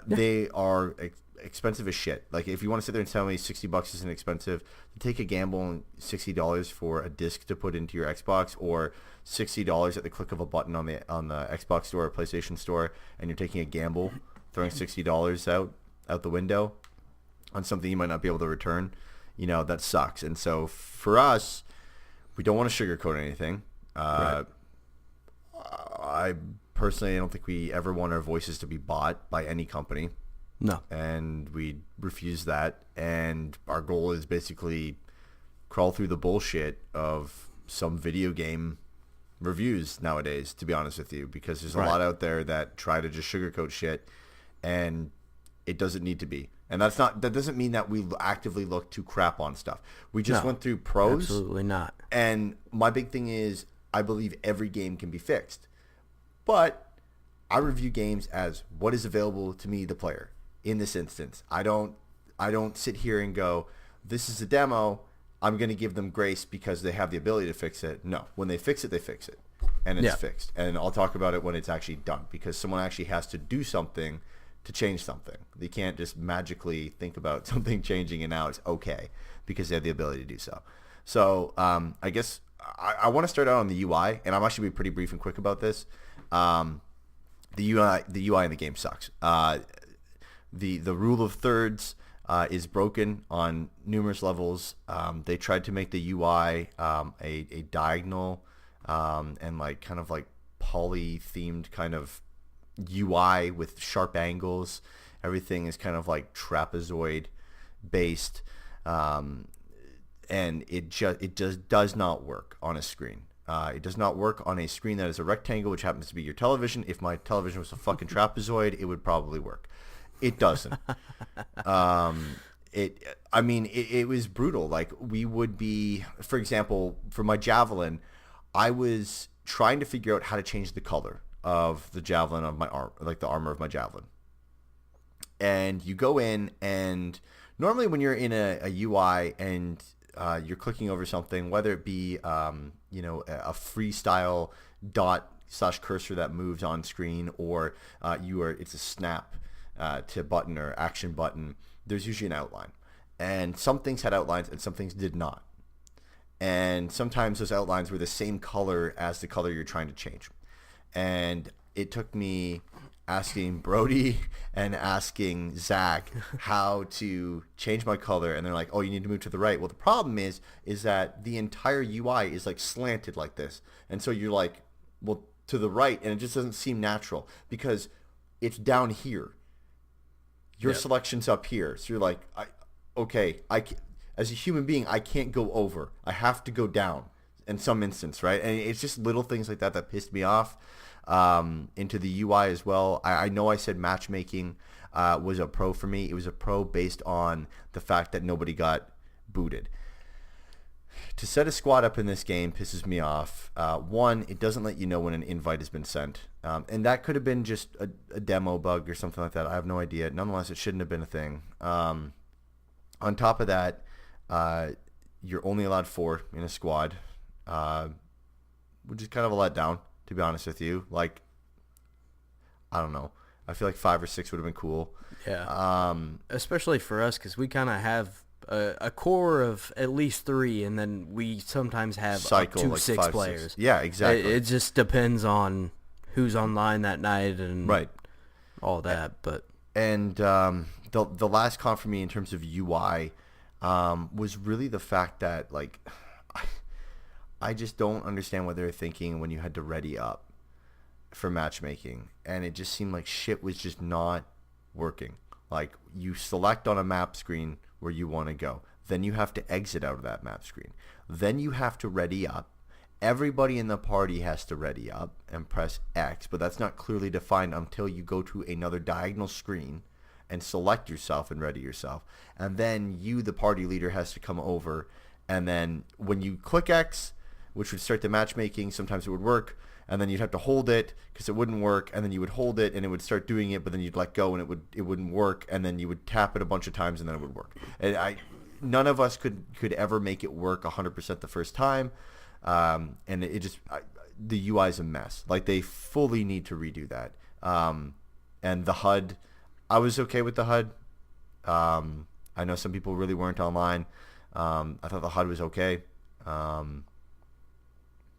They are expensive as shit. Like, if you want to sit there and tell me $60 isn't expensive, to take a gamble on $60 for a disc to put into your Xbox, or $60 at the click of a button on the Xbox store or PlayStation store, and you're taking a gamble, throwing $60 out the window on something you might not be able to return, that sucks. And so for us, we don't want to sugarcoat anything. Right. I personally don't think we ever want our voices to be bought by any company. No. And we refuse that. And our goal is basically crawl through the bullshit of some video game reviews nowadays, to be honest with you, because there's a lot out there that try to just sugarcoat shit, and it doesn't need to be. And that doesn't mean that we actively look to crap on stuff. We just went through pros. Absolutely not. And my big thing is I believe every game can be fixed. But I review games as what is available to me, the player. In this instance, I don't sit here and go, this is a demo, I'm going to give them grace because they have the ability to fix it. No, when they fix it, they fix it. And it's fixed. And I'll talk about it when it's actually done, because someone actually has to do something to change something. They can't just magically think about something changing and now it's okay because they have the ability to do so. So I guess I want to start out on the UI, and I'm actually be pretty brief and quick about this. The UI in the game sucks. The rule of thirds is broken on numerous levels. They tried to make the UI a diagonal and like kind of like poly themed kind of UI with sharp angles. Everything is kind of like trapezoid based, and it just does not work on a screen. It does not work on a screen that is a rectangle, which happens to be your television. If my television was a fucking trapezoid, it would probably work. It doesn't. It was brutal. Like, we would be, for example, for my javelin, I was trying to figure out how to change the color of the javelin of my arm, like the armor of my javelin. And you go in, and normally when you're in a UI and you're clicking over something, whether it be a freestyle dot/cursor that moves on screen, or it's a snap to button or action button, there's usually an outline. And some things had outlines and some things did not. And sometimes those outlines were the same color as the color you're trying to change. And it took me asking Brody and asking Zach how to change my color, and they're like, oh, you need to move to the right. Well, the problem is that the entire UI is like slanted like this. And so you're like, well, to the right, and it just doesn't seem natural because it's down here. Your selection's up here. So you're like, as a human being, I can't go over. I have to go down in some instance, right? And it's just little things like that pissed me off. Into the UI as well. I know I said matchmaking was a pro for me. It was a pro based on the fact that nobody got booted. To set a squad up in this game pisses me off. One, it doesn't let you know when an invite has been sent. And that could have been just a demo bug or something like that. I have no idea. Nonetheless, it shouldn't have been a thing. On top of that, you're only allowed 4 in a squad, which is kind of a letdown, to be honest with you. Like, I don't know. I feel like 5 or 6 would have been cool. Yeah. Especially for us, because we kind of have a core of at least 3, and then we sometimes have cycle up to like 6 5, players. 6. Yeah, exactly. It just depends on who's online that night and all that. And the last con for me in terms of UI was really the fact that, like, I just don't understand what they were thinking when you had to ready up for matchmaking. And it just seemed like shit was just not working. Like, you select on a map screen where you want to go. Then you have to exit out of that map screen. Then you have to ready up. Everybody in the party has to ready up and press X, but that's not clearly defined until you go to another diagonal screen and select yourself and ready yourself. And then you, the party leader, has to come over. And then when you click X, which would start the matchmaking, sometimes it would work, and then you'd have to hold it because it wouldn't work, and then you would hold it and it would start doing it, but then you'd let go and it wouldn't work, and then you would tap it a bunch of times and then it would work. And none of us could ever make it work 100% the first time, and the UI is a mess. Like, they fully need to redo that. And the HUD, I was okay with the HUD. I know some people really weren't online. I thought the HUD was okay.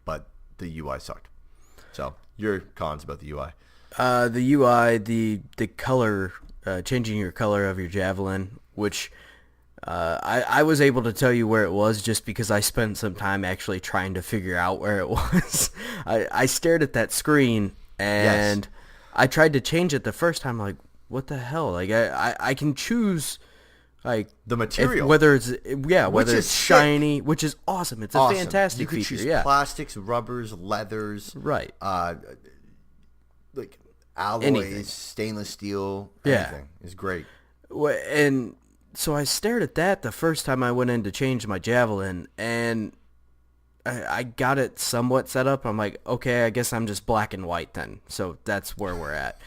But the UI sucked. So, your cons about the UI. The UI, the color, changing your color of your javelin, which I was able to tell you where it was just because I spent some time actually trying to figure out where it was. I stared at that screen and I tried to change it the first time, like, what the hell? Like, I can choose, like, the material, whether it's shiny, which is awesome. It's a fantastic you could feature. Choose plastics, rubbers, leathers, right? Like alloys, anything. Stainless steel, anything is great. And so I stared at that the first time I went in to change my Javelin, and I got it somewhat set up. I'm like, okay, I guess I'm just black and white then. So that's where we're at.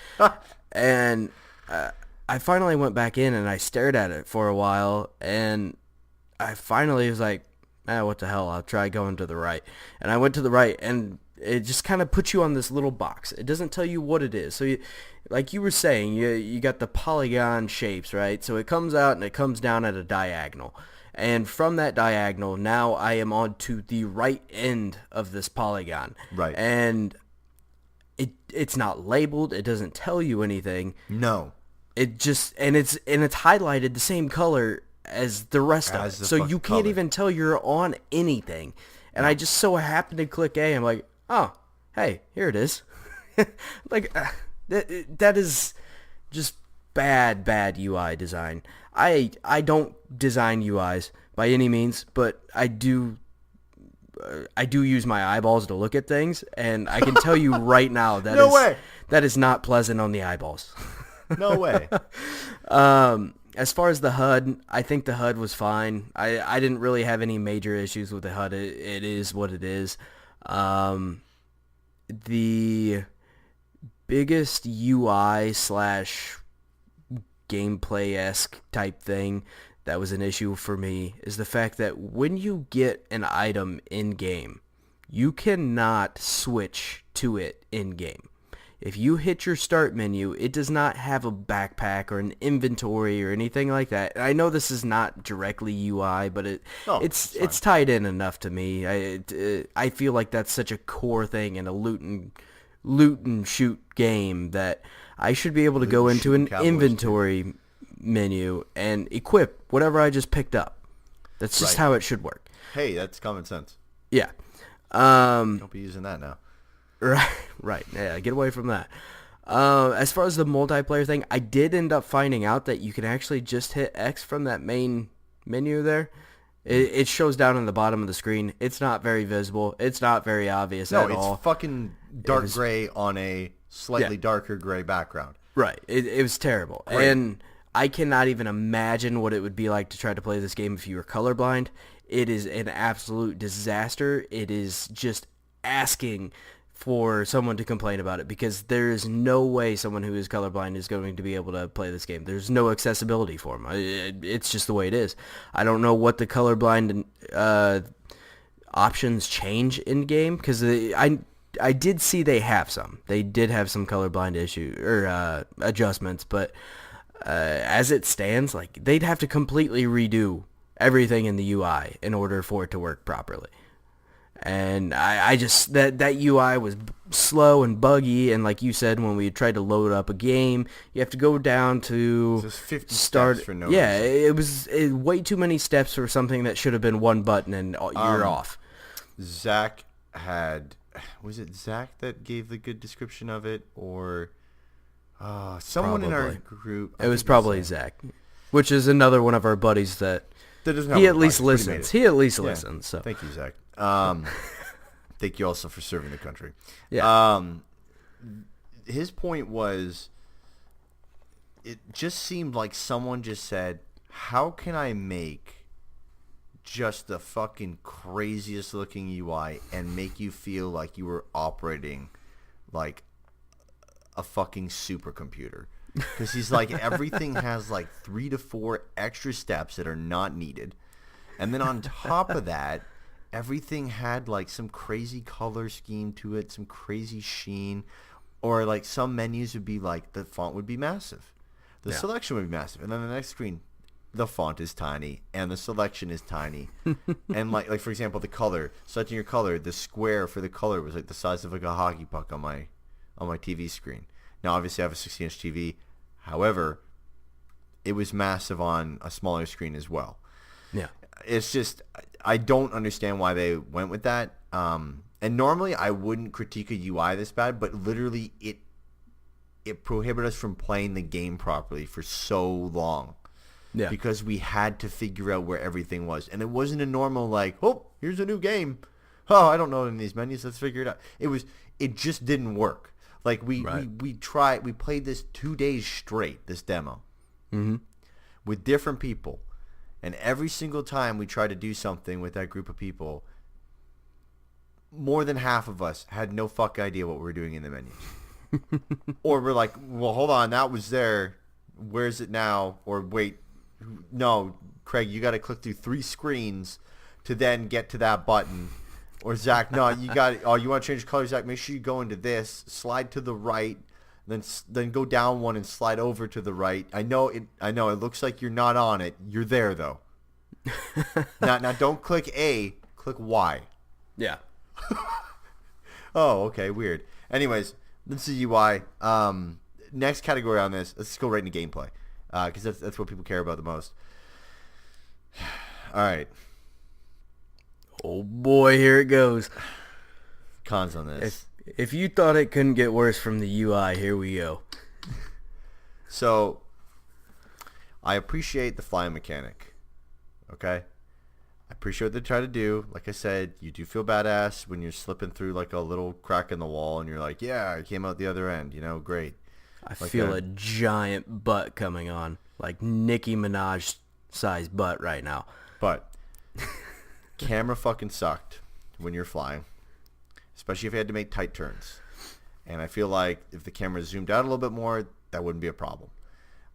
And I finally went back in and I stared at it for a while, and I finally was like, what the hell, I'll try going to the right. And I went to the right, and it just kind of puts you on this little box. It doesn't tell you what it is. So like you were saying, you got the polygon shapes, right? So it comes out and it comes down at a diagonal. And from that diagonal, now I am on to the right end of this polygon. Right. And it's not labeled. It doesn't tell you anything. No. It just and it's highlighted the same color as the rest of it. So you can't color. even tell you're on anything. And I just so happened to click A. I'm like, oh, hey, here it is. Like that is just bad UI design. I don't design UIs by any means, but I do use my eyeballs to look at things, and I can tell you right now that is not pleasant on the eyeballs. No way. As far as the HUD, I think the HUD was fine. I didn't really have any major issues with the HUD. It is what it is. The biggest UI / gameplay-esque type thing that was an issue for me is the fact that when you get an item in-game, you cannot switch to it in-game. If you hit your start menu, it does not have a backpack or an inventory or anything like that. I know this is not directly UI, but it's tied in enough to me. I feel like that's such a core thing in a loot and shoot game that I should be able to go into an inventory menu and equip whatever I just picked up. That's just how it should work. Hey, that's common sense. Yeah. Don't be using that now. Right. Yeah, get away from that. As far as the multiplayer thing, I did end up finding out that you can actually just hit X from that main menu there. It shows down on the bottom of the screen. It's not very visible. It's not very obvious at all. No, it's fucking dark gray on a slightly darker gray background. Right. It was terrible. Great. And I cannot even imagine what it would be like to try to play this game if you were colorblind. It is an absolute disaster. It is just asking for someone to complain about it, because there is no way someone who is colorblind is going to be able to play this game. There's no accessibility for them. It's just the way it is. I don't know what the colorblind options change in game, because I did see they have some. They did have some colorblind issue or adjustments, but as it stands, like, they'd have to completely redo everything in the UI in order for it to work properly. And I just, that UI was slow and buggy, and like you said, when we tried to load up a game, you have to go down to Just 50 start. steps for no yeah, reason. it was way too many steps for something that should have been one button and you're off. Zach was it Zach that gave the good description of it, or someone in our group? It was probably Zach, which is another one of our buddies that doesn't he have at a least podcast, but he made listens. it. He at least Yeah. listens. So Thank you, Zach. Thank you also for serving the country. Yeah. His point was, it just seemed like someone just said, how can I make just the fucking craziest looking UI and make you feel like you were operating like a fucking supercomputer? Because he's like, everything has like 3 to 4 extra steps that are not needed. And then on top of that, everything had like some crazy color scheme to it, some crazy sheen, or like some menus would be like, the font would be massive. The selection would be massive. And then the next screen, the font is tiny and the selection is tiny. And like for example, the color, selecting your color, the square for the color was like the size of like a hockey puck on my TV screen. Now obviously I have a 60-inch TV. However, it was massive on a smaller screen as well. yeah. It's just, I don't understand why they went with that. And normally I wouldn't critique a UI this bad, but literally it prohibited us from playing the game properly for so long. Yeah. Because we had to figure out where everything was. And it wasn't a normal like, oh, here's a new game. Oh, I don't know in these menus. Let's figure it out. It just didn't work. Like we played this 2 days straight, this demo. Mm-hmm. with different people. And every single time we tried to do something with that group of people, more than half of us had no fuck idea what we were doing in the menus. Or we're like, well, hold on, that was there. Where's it now? Or wait, no, Craig, you got to click through 3 screens to then get to that button. Or Zach, no, you got it. Oh, you want to change the color, Zach? Make sure you go into this, slide to the right, then go down one and slide over to the right. I know it looks like you're not on it. You're there though. now don't click A, click Y. Yeah. Oh, okay, weird. Anyways, this is UI. Next category on this, let's go right into gameplay, because that's what people care about the most. All right. Oh boy, here it goes. Cons on this. If you thought it couldn't get worse from the UI, here we go. So, I appreciate the flying mechanic. Okay? I appreciate what they try to do. Like I said, you do feel badass when you're slipping through like a little crack in the wall and you're like, yeah, I came out the other end. You know, great. I feel a giant butt coming on. Like Nicki Minaj size butt right now. But camera fucking sucked when you're flying. Especially if you had to make tight turns. And I feel like if the camera zoomed out a little bit more, that wouldn't be a problem.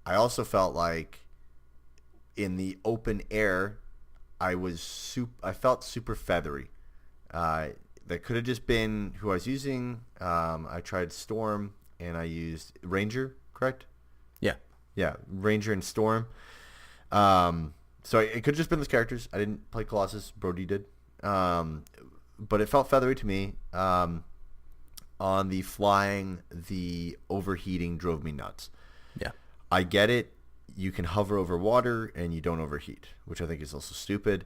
I also felt like in the open air, I felt super feathery. That could have just been who I was using. I tried Storm and I used Ranger, correct? Yeah. Yeah, Ranger and Storm. So it could have just been those characters. I didn't play Colossus. Brody did. But it felt feathery to me. On the flying, the overheating drove me nuts. Yeah. I get it. You can hover over water and you don't overheat, which I think is also stupid.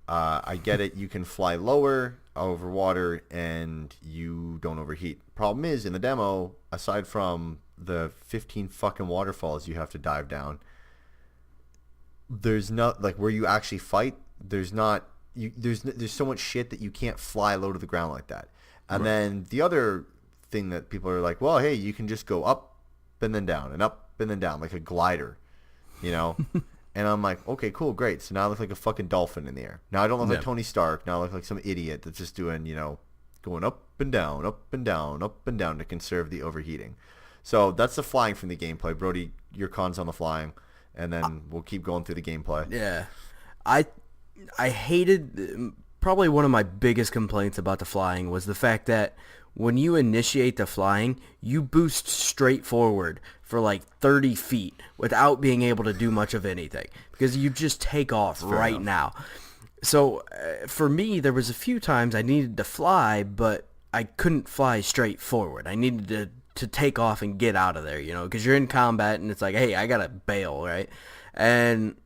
I get it. You can fly lower over water and you don't overheat. Problem is, in the demo, aside from the 15 fucking waterfalls you have to dive down, there's not, like, where you actually fight, there's so much shit that you can't fly low to the ground like that. And then the other thing that people are like, well, hey, you can just go up and then down and up and then down like a glider, you know? And I'm like, okay, cool, great. So now I look like a fucking dolphin in the air. Now I don't look like Tony Stark. Now I look like some idiot that's just doing, going up and down, up and down, up and down to conserve the overheating. So that's the flying from the gameplay. Brody, your cons on the flying, and then we'll keep going through the gameplay. Yeah. I hated, probably one of my biggest complaints about the flying was the fact that when you initiate the flying, you boost straight forward for like 30 feet without being able to do much of anything because you just take off right now. So for me, there was a few times I needed to fly, but I couldn't fly straight forward. I needed to take off and get out of there, because you're in combat and it's like, hey, I gotta bail, right? And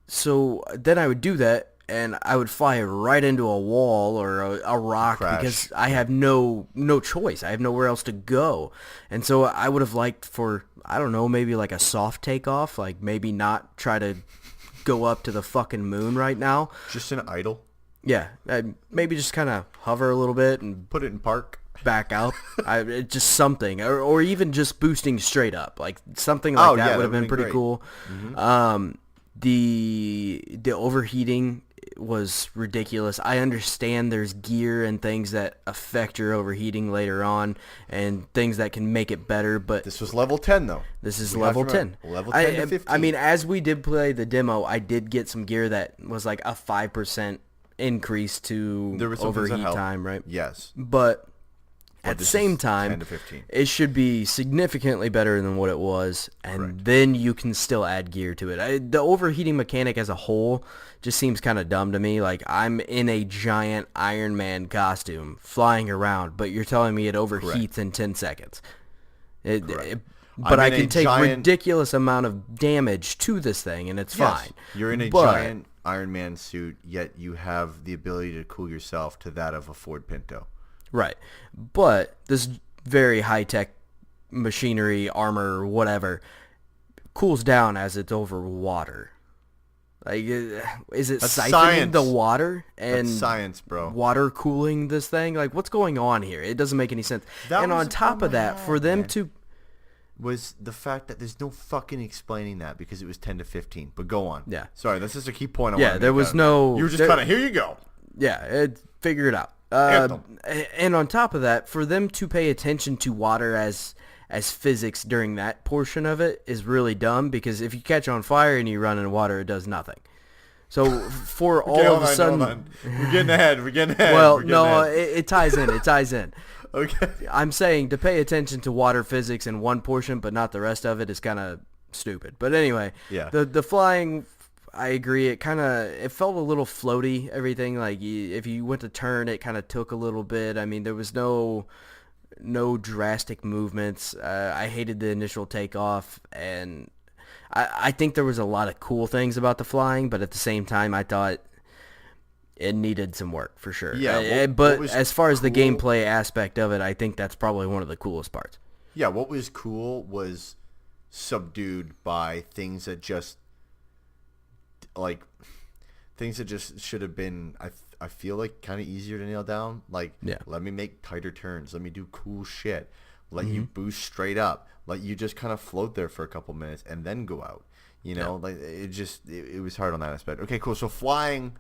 so then I would do that, and I would fly right into a wall or a rock because I have no choice. I have nowhere else to go. And so I would have liked for, I don't know, maybe like a soft takeoff, like maybe not try to go up to the fucking moon right now. Just an idle? Yeah, maybe just kind of hover a little bit and put it in park. Back out. Just something, or even just boosting straight up, like something like that would have been pretty great. Cool. Mm-hmm. The overheating was ridiculous. I understand there's gear and things that affect your overheating later on and things that can make it better, but this was level 10 though. This is level 10. Level 10 to 15. I mean, as we did play the demo, I did get some gear that was like a 5% increase to overheat time, right? Yes. But at the same time, it should be significantly better than what it was, and then you can still add gear to it. The overheating mechanic as a whole just seems kind of dumb to me. Like, I'm in a giant Iron Man costume flying around, but you're telling me it overheats in 10 seconds. But I can take ridiculous amount of damage to this thing, and it's fine. You're in a giant Iron Man suit, yet you have the ability to cool yourself to that of a Ford Pinto. Right. But this very high-tech machinery, armor, whatever, cools down as it's over water. Like, is it siphoning the water and that's science, bro. Water cooling this thing? Like, what's going on here? It doesn't make any sense. And on top of that, for them to was the fact that there's no fucking explaining that because it was 10 to 15. But go on. Yeah. Sorry, that's just a key point. There was no... You were just kind of, here you go. Yeah, figure it out. And on top of that, for them to pay attention to water as physics during that portion of it is really dumb, because if you catch on fire and you run in water, it does nothing. So for all of a sudden... Hold on. We're getting ahead. Well, no, it ties in. It ties in. Okay. I'm saying to pay attention to water physics in one portion but not the rest of it is kind of stupid. But anyway, yeah. The flying, I agree. It felt a little floaty, everything. Like if you went to turn, it kind of took a little bit. I mean, there was no drastic movements. I hated the initial takeoff, and I think there was a lot of cool things about the flying, but at the same time, I thought it needed some work for sure. Yeah, but as far as the gameplay aspect of it, I think that's probably one of the coolest parts. Yeah, what was cool was subdued by things that just should have been, I feel like, kind of easier to nail down. Like, let me make tighter turns. Let me do cool shit. Let you boost straight up. Let you just kind of float there for a couple minutes and then go out. You know, like it was hard on that aspect. Okay, cool. So flying,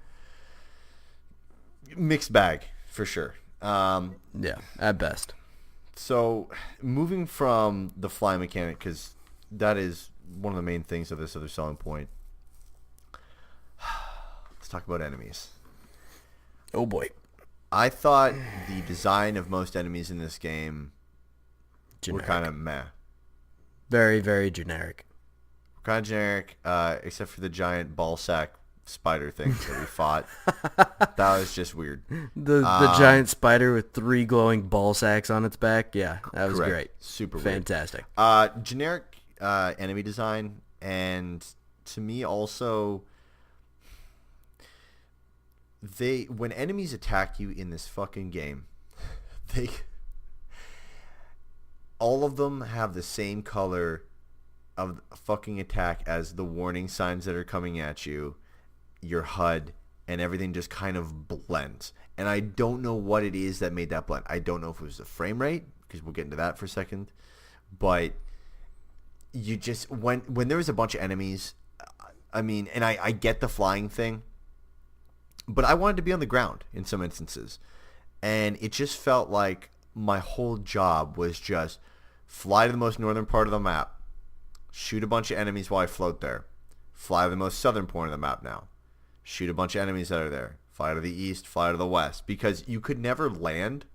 mixed bag for sure. At best. So moving from the fly mechanic, because that is one of the main things of this other selling point. Let's talk about enemies. Oh boy. I thought the design of most enemies in this game were kind of meh. Very, very generic. Kind of generic, except for the giant ball sack spider thing that we fought. That was just weird. The giant spider with 3 glowing ball sacks on its back. Yeah, that was great. Super fantastic. Weird. Generic enemy design, and to me also, when enemies attack you in this fucking game, all of them have the same color of fucking attack as the warning signs that are coming at you, your HUD, and everything just kind of blends. And I don't know what it is that made that blend. I don't know if it was the frame rate, because we'll get into that for a second. But you just, when there was a bunch of enemies, I mean, and I get the flying thing, but I wanted to be on the ground in some instances. And it just felt like my whole job was just fly to the most northern part of the map, shoot a bunch of enemies while I float there, fly to the most southern point of the map now, shoot a bunch of enemies that are there, fly to the east, fly to the west, because you could never land.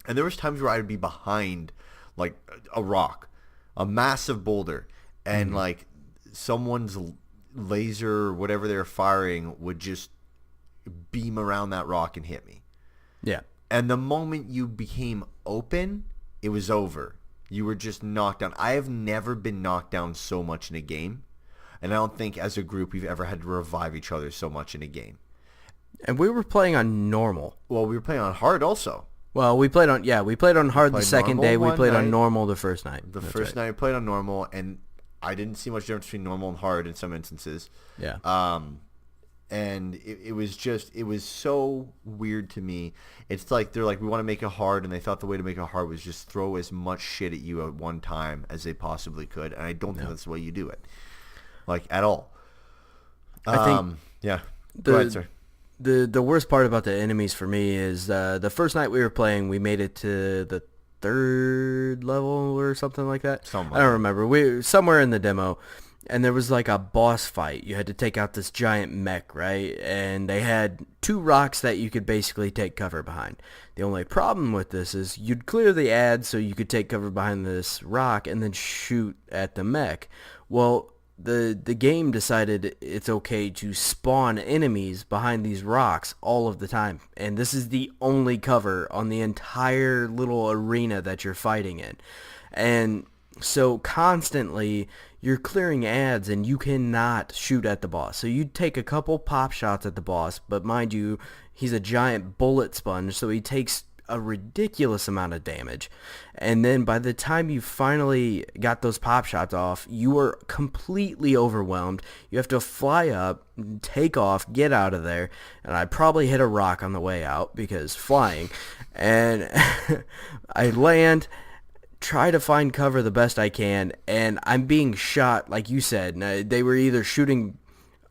And there was times where I would be behind like a rock, a massive boulder, and like someone's laser or whatever they're firing would just beam around that rock and hit me. Yeah. And the moment you became open, it was over. You were just knocked down. I have never been knocked down so much in a game. And I don't think as a group we've ever had to revive each other so much in a game. And we were playing on normal. Well, we were playing on hard also. Well, we played on hard the second day. We played on normal the first night. The first night we played on normal, and I didn't see much difference between normal and hard in some instances. Yeah. And it was so weird to me. It's like they're like, we want to make it hard, and they thought the way to make it hard was just throw as much shit at you at one time as they possibly could, and I don't think that's the way you do it, like, at all. I think yeah. Go ahead, sir. The worst part about the enemies for me is the first night we were playing, we made it to the 3rd level or something like that. I don't remember. We somewhere in the demo. And there was like a boss fight. You had to take out this giant mech, right? And they had 2 rocks that you could basically take cover behind. The only problem with this is you'd clear the ad so you could take cover behind this rock and then shoot at the mech. Well, the game decided it's okay to spawn enemies behind these rocks all of the time. And this is the only cover on the entire little arena that you're fighting in. And so constantly you're clearing ads and you cannot shoot at the boss. So you take a couple pop shots at the boss, but mind you, he's a giant bullet sponge, so he takes a ridiculous amount of damage. And then by the time you finally got those pop shots off, you are completely overwhelmed. You have to fly up, take off, get out of there. And I probably hit a rock on the way out because flying. And I land, try to find cover the best I can, and I'm being shot, like you said. They were either shooting,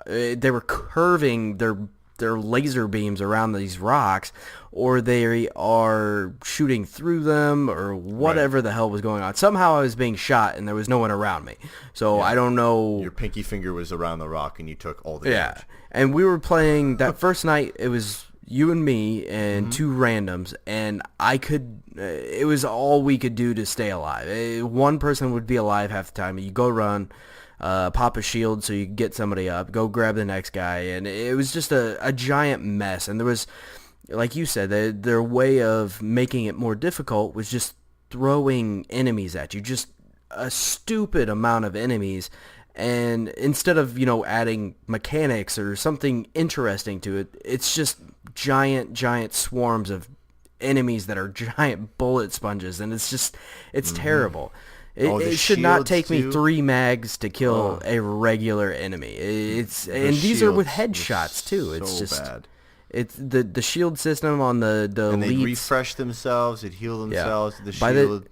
they were curving their laser beams around these rocks, or they are shooting through them, or whatever the hell was going on. Somehow I was being shot, and there was no one around me. So I don't know. Your pinky finger was around the rock, and you took all the damage. And we were playing that first night. It was you and me and two randoms, and it was all we could do to stay alive. One person would be alive half the time. You go run, pop a shield so you can get somebody up, go grab the next guy, and it was just a giant mess. And there was, like you said, their way of making it more difficult was just throwing enemies at you, just a stupid amount of enemies. And instead of, adding mechanics or something interesting to it, it's just giant swarms of enemies that are giant bullet sponges, and it's terrible. It should not take me 3 mags to kill a regular enemy. These are with headshots too. It's just bad. It's the shield system on the and they elites. Refresh themselves, they'd heal themselves. Yeah. The shield.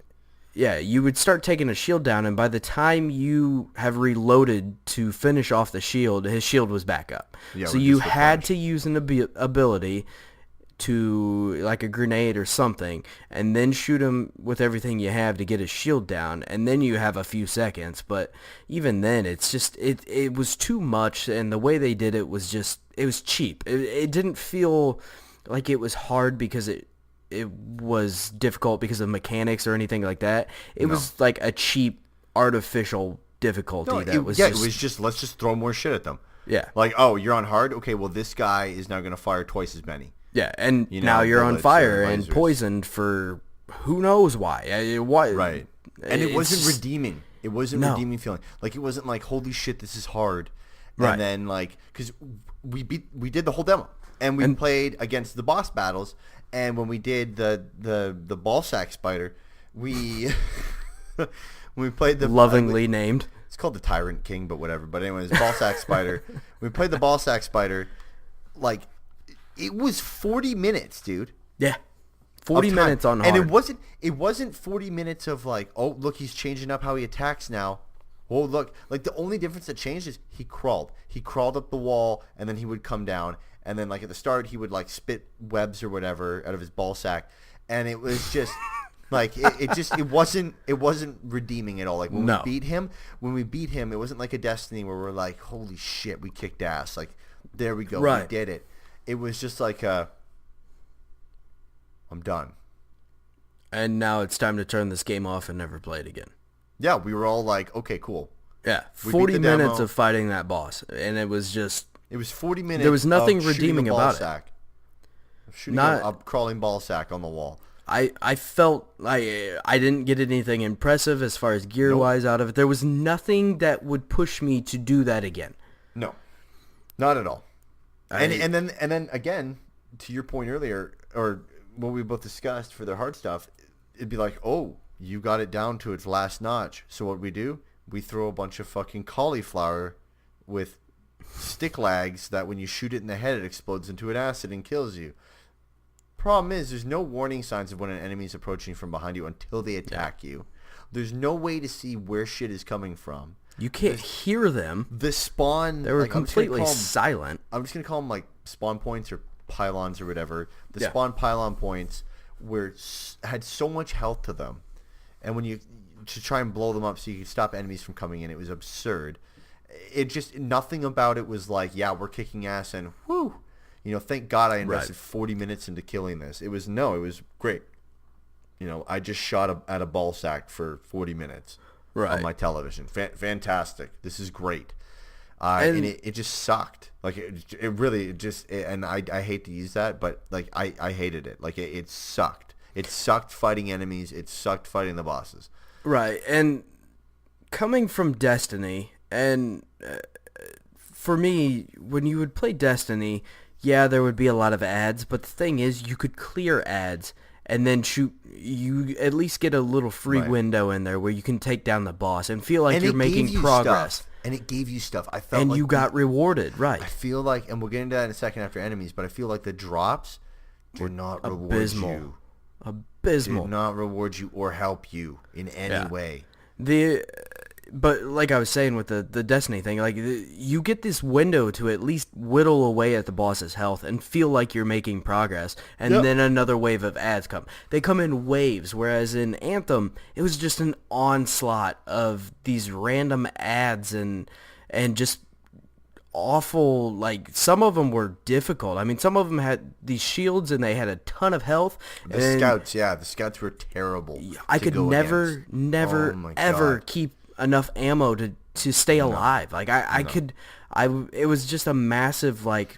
You would start taking a shield down, and by the time you have reloaded to finish off the shield, his shield was back up. Yeah, so you had to use an ability to, like a grenade or something, and then shoot him with everything you have to get his shield down, and then you have a few seconds. But even then, it's just it was too much, and the way they did it was cheap. It didn't feel like it was hard because it was difficult because of mechanics or anything like that. It was like a cheap artificial difficulty it was just let's just throw more shit at them. Yeah. Like, oh, you're on hard? Okay, well this guy is now going to fire twice as many. Yeah, and now you're on fire and poisoned for who knows why. Right. And it wasn't redeeming. It wasn't redeeming feeling. Like, it wasn't like, holy shit, this is hard. And then, like, because we did the whole demo. And we played against the boss battles. And when we did the ball sack spider, we played the lovingly named. It's called the Tyrant King, but whatever. But anyways, ball sack spider. We played the ball sack spider. Like, it was 40 minutes, dude. Yeah, 40 minutes on hard. And it wasn't 40 minutes of like, oh look, he's changing up how he attacks now. Oh look, like the only difference that changed is he crawled. He crawled up the wall, and then he would come down. And then, like, at the start, he would, like, spit webs or whatever out of his ball sack. And it was just, like, it wasn't redeeming at all. Like, when we beat him, it wasn't like a Destiny where we're like, holy shit, we kicked ass. Like, there we go, we did it. It was just like, I'm done. And now it's time to turn this game off and never play it again. Yeah, we were all like, okay, cool. Yeah, 40 minutes of fighting that boss. And it was just... It was 40 minutes. There was nothing redeeming about it. Shooting a crawling ball sack on the wall. I felt like I didn't get anything impressive as far as gear-wise out of it. There was nothing that would push me to do that again. No, not at all. And then again, to your point earlier, or what we both discussed for their hard stuff, it'd be like, oh, you got it down to its last notch. So what we do? We throw a bunch of fucking cauliflower with stick lags that when you shoot it in the head, it explodes into an acid and kills you. Problem is, there's no warning signs of when an enemy is approaching from behind you until they attack you. There's no way to see where shit is coming from. You can't hear them. The spawn... They were completely silent. I'm just going to call them like spawn points or pylons or whatever. The spawn pylon points had so much health to them. And when you... to try and blow them up so you could stop enemies from coming in, it was absurd. It just, nothing about it was like, yeah, we're kicking ass and whoo, thank God I invested 40 minutes into killing this. It was great. I just shot at a ball sack for 40 minutes on my television. Fantastic. This is great. And it just sucked. Like, and I hate to use that, but like, I hated it. Like, it sucked. It sucked fighting enemies. It sucked fighting the bosses. Right. And coming from Destiny, and for me, when you would play Destiny, yeah, there would be a lot of ads, but the thing is, you could clear ads and then you at least get a little free window in there where you can take down the boss and feel like you're making progress. Stuff. And it gave you stuff. I felt and you got rewarded, right. I feel like, and we'll get into that in a second after enemies, but I feel like the drops did not reward you. abysmal. Did not reward you or help you in any way. But like I was saying with the Destiny thing, like you get this window to at least whittle away at the boss's health and feel like you're making progress, and then another wave of ads come. They come in waves, whereas in Anthem, it was just an onslaught of these random ads and just awful, like some of them were difficult. I mean, some of them had these shields and they had a ton of health. The scouts were terrible. I could never ever keep enough ammo to stay alive. Like it was just a massive like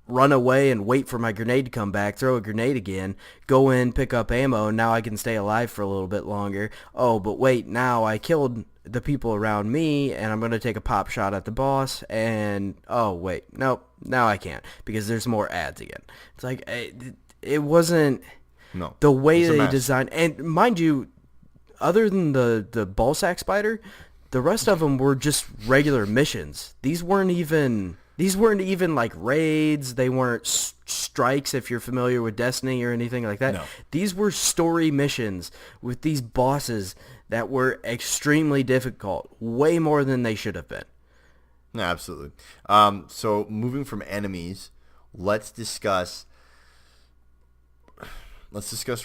run away and wait for my grenade to come back, throw a grenade again, go in, pick up ammo, and now I can stay alive for a little bit longer. Oh, but wait, now I killed the people around me and I'm going to take a pop shot at the boss and oh wait, nope, now I can't because there's more ads again. It's like it wasn't the way they designed, and mind you, other than the ballsack spider, the rest of them were just regular missions. These weren't even like raids. They weren't strikes, if you're familiar with Destiny or anything like that. No. These were story missions with these bosses that were extremely difficult, way more than they should have been. No, absolutely. So moving from enemies, let's discuss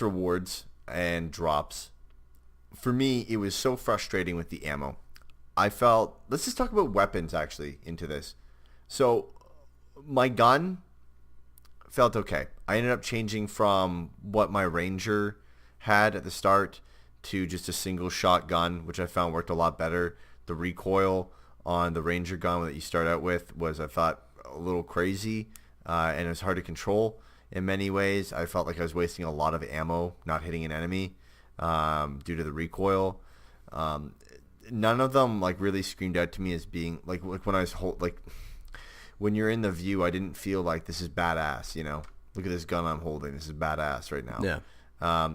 rewards and drops. For me, it was so frustrating with the ammo. Let's just talk about weapons actually into this. So my gun felt okay. I ended up changing from what my Ranger had at the start to just a single shot gun, which I found worked a lot better. The recoil on the Ranger gun that you start out with was, I thought, a little crazy, and it was hard to control in many ways. I felt like I was wasting a lot of ammo not hitting an enemy due to the recoil. None of them like really screamed out to me as being like when I was when you're in the view, I didn't feel like this is badass, you know. Look at this gun I'm holding. This is badass right now. Yeah.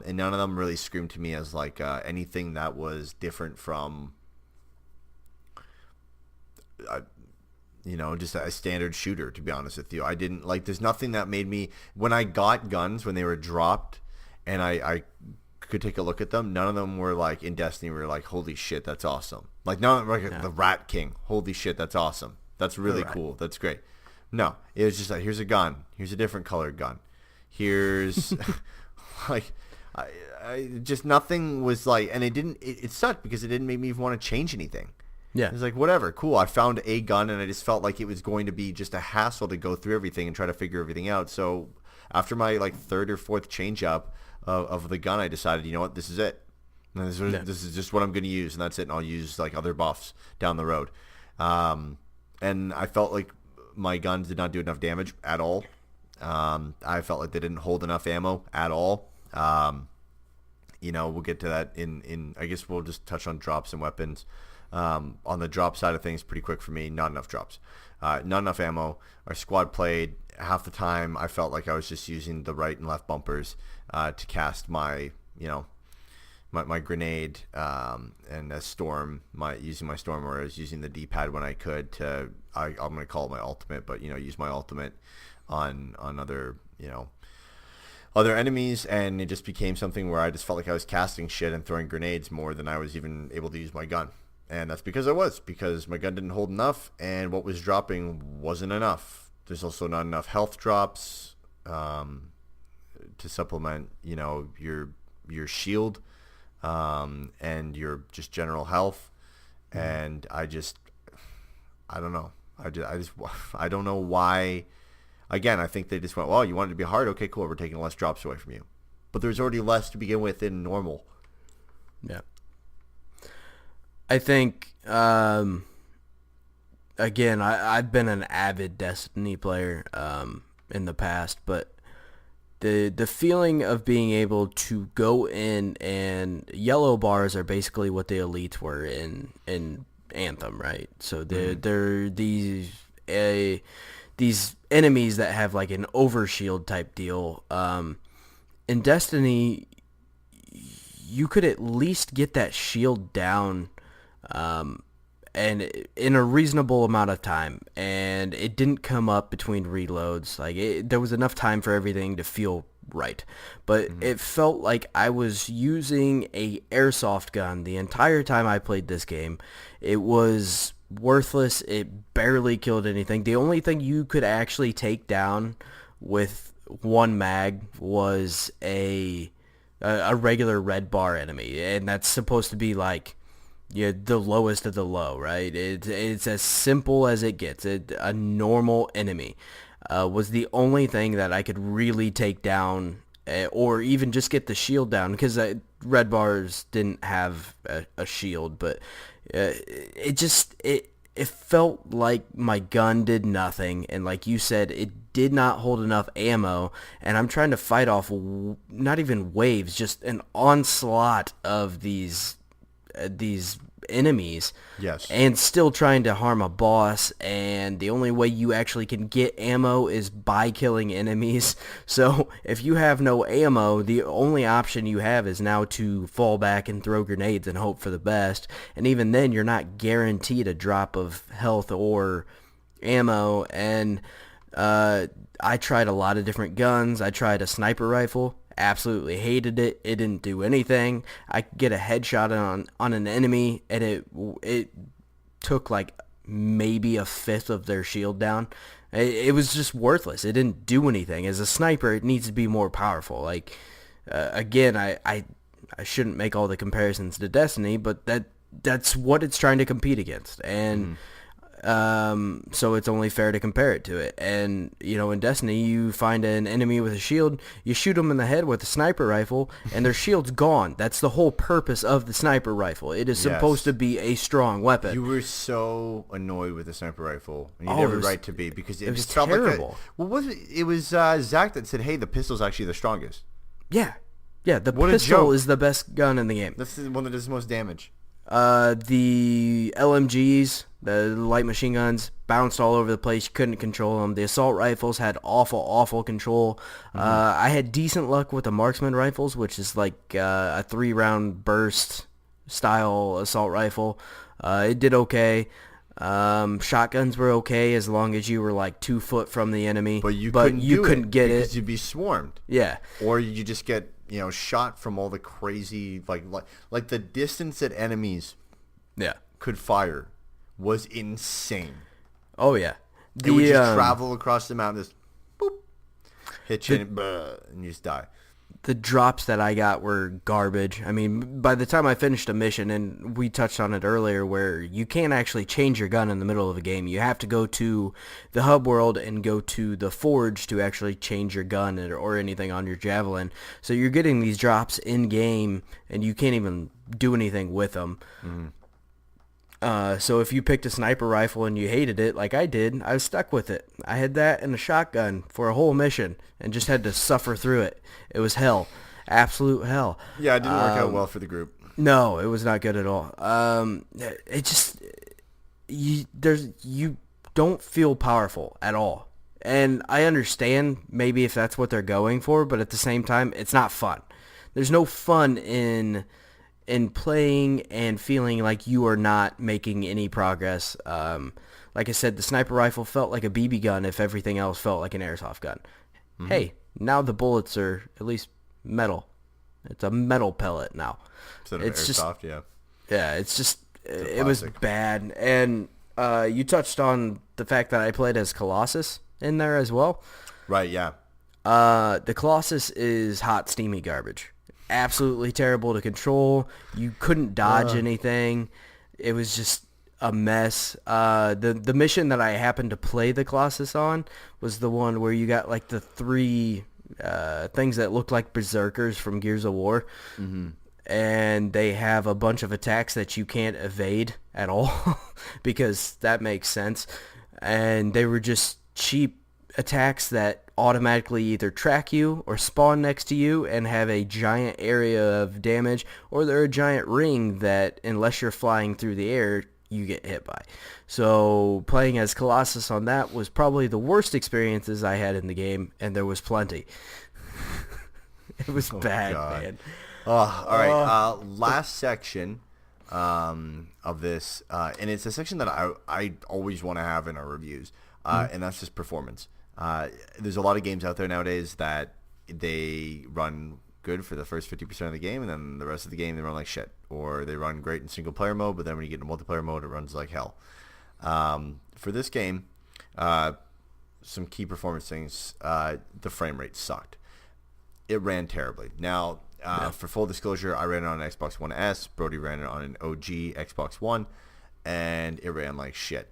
And none of them really screamed to me as like anything that was different from, just a standard shooter, to be honest with you. I didn't like, there's nothing that made me, when I got guns, when they were dropped and I could take a look at them, none of them were like in Destiny were like, holy shit, that's awesome. Like none of them were like the Rat King. Holy shit, that's awesome. That's really cool. That's great. No, it was just like, here's a gun. Here's a different colored gun. Here's like, I just nothing was like, and it sucked because it didn't make me even want to change anything. Yeah. It was like, whatever, cool. I found a gun and I just felt like it was going to be just a hassle to go through everything and try to figure everything out. So after my like third or fourth change up of the gun, I decided, you know what, this is it. And this is just what I'm going to use, and that's it. And I'll use like other buffs down the road. And I felt like my guns did not do enough damage at all. I felt like they didn't hold enough ammo at all. We'll get to that in I guess we'll just touch on drops and weapons. On the drop side of things, pretty quick for me, not enough drops. Not enough ammo. Our squad played half the time. I felt like I was just using the right and left bumpers to cast my grenade and a storm, using my storm, or I was using the D-pad when I could to, I'm going to call it my ultimate, but, use my ultimate on other, other enemies, and it just became something where I just felt like I was casting shit and throwing grenades more than I was even able to use my gun. And that's because my gun didn't hold enough, and what was dropping wasn't enough. There's also not enough health drops to supplement, your shield and your just general health. And I don't know. I don't know why. Again, I think they just went, well, you want it to be hard? Okay, cool. We're taking less drops away from you. But there's already less to begin with in normal. Yeah. I think, again, I've been an avid Destiny player in the past, but the feeling of being able to go in, and yellow bars are basically what the elites were in Anthem, right? So they're these enemies that have like an overshield type deal. In Destiny, you could at least get that shield down and in a reasonable amount of time, and it didn't come up between reloads. Like there was enough time for everything to feel right. But it felt like I was using a airsoft gun the entire time I played this game. It was worthless. It barely killed anything. The only thing you could actually take down with one mag was a regular red bar enemy, and that's supposed to be like the lowest of the low, right? It's as simple as it gets. A normal enemy was the only thing that I could really take down, or even just get the shield down, because red bars didn't have a shield, but it felt like my gun did nothing, and like you said, it did not hold enough ammo, and I'm trying to fight off not even waves, just an onslaught of these enemies, Yes, and still trying to harm a boss, and the only way you actually can get ammo is by killing enemies. So if you have no ammo, the only option you have is now to fall back and throw grenades and hope for the best, and even then you're not guaranteed a drop of health or ammo. And I tried a lot of different guns. I tried a sniper rifle. Absolutely hated it. It didn't do anything. I could get a headshot on an enemy, and it took like maybe a fifth of their shield down. It was just worthless. It didn't do anything. As a sniper, it needs to be more powerful. Like again, I shouldn't make all the comparisons to Destiny, but that's what it's trying to compete against, and so it's only fair to compare it to it. And in Destiny, you find an enemy with a shield, you shoot them in the head with a sniper rifle, and their shield's gone. That's the whole purpose of the sniper rifle. It is supposed to be a strong weapon. You were so annoyed with the sniper rifle, and you Oh, had every it was- right to be, because it was just felt terrible. like what was it? It was Zach that said, "Hey, the pistol's actually the strongest. Yeah, the What a pistol joke. is the best gun in the game. That's the one that does the most damage." The LMGs, the light machine guns, bounced all over the place. You couldn't control them. The assault rifles had awful control. I had decent luck with the marksman rifles, which is like a 3-round burst style assault rifle. It did okay. Shotguns were okay as long as you were like 2 foot from the enemy. But you couldn't get because it. you'd be swarmed. Yeah. Or you just get shot from all the crazy like the distance that enemies Yeah. could fire was insane. Oh yeah. It would just travel across the mountain, just boop, hit you, and you just die. The drops that I got were garbage. I mean, by the time I finished a mission, and we touched on it earlier, where you can't actually change your gun in the middle of a game. You have to go to the hub world and go to the forge to actually change your gun or anything on your javelin. So you're getting these drops in-game, and you can't even do anything with them. So if you picked a sniper rifle and you hated it, like I did, I was stuck with it. I had that and a shotgun for a whole mission and just had to suffer through it. It was hell. Absolute hell. Yeah, it didn't work out well for the group. No, it was not good at all. It just you don't feel powerful at all. And I understand maybe if that's what they're going for, but at the same time, it's not fun. There's no fun in playing and feeling like you are not making any progress. Like I said, the sniper rifle felt like a BB gun if everything else felt like an airsoft gun. Hey, now the bullets are at least metal. It's a metal pellet now. Instead of airsoft, yeah. Yeah, it's just, it was bad. And you touched on the fact that I played as Colossus in there as well. Right, yeah. The Colossus is hot, steamy garbage. Absolutely terrible to control. You couldn't dodge anything. It was just a mess. The mission that I happened to play the Colossus on was the one where you got like the 3 things that look like berserkers from Gears of War. And they have a bunch of attacks that you can't evade at all because that makes sense. And they were just cheap attacks that automatically either track you or spawn next to you and have a giant area of damage, or they're a giant ring that, unless you're flying through the air, you get hit by. So playing as Colossus on that was probably the worst experiences I had in the game, and there was plenty. It was bad, God. man. All right. Last section of this, and it's a section that I always want to have in our reviews, and that's just performance. There's a lot of games out there nowadays that they run good for the first 50% of the game, and then the rest of the game they run like shit, or they run great in single player mode, but then when you get into multiplayer mode, it runs like hell. For this game, some key performance things. The frame rate sucked. It ran terribly. Now, for full disclosure, I ran it on an Xbox One S. Brody ran it on an OG Xbox One, and it ran like shit.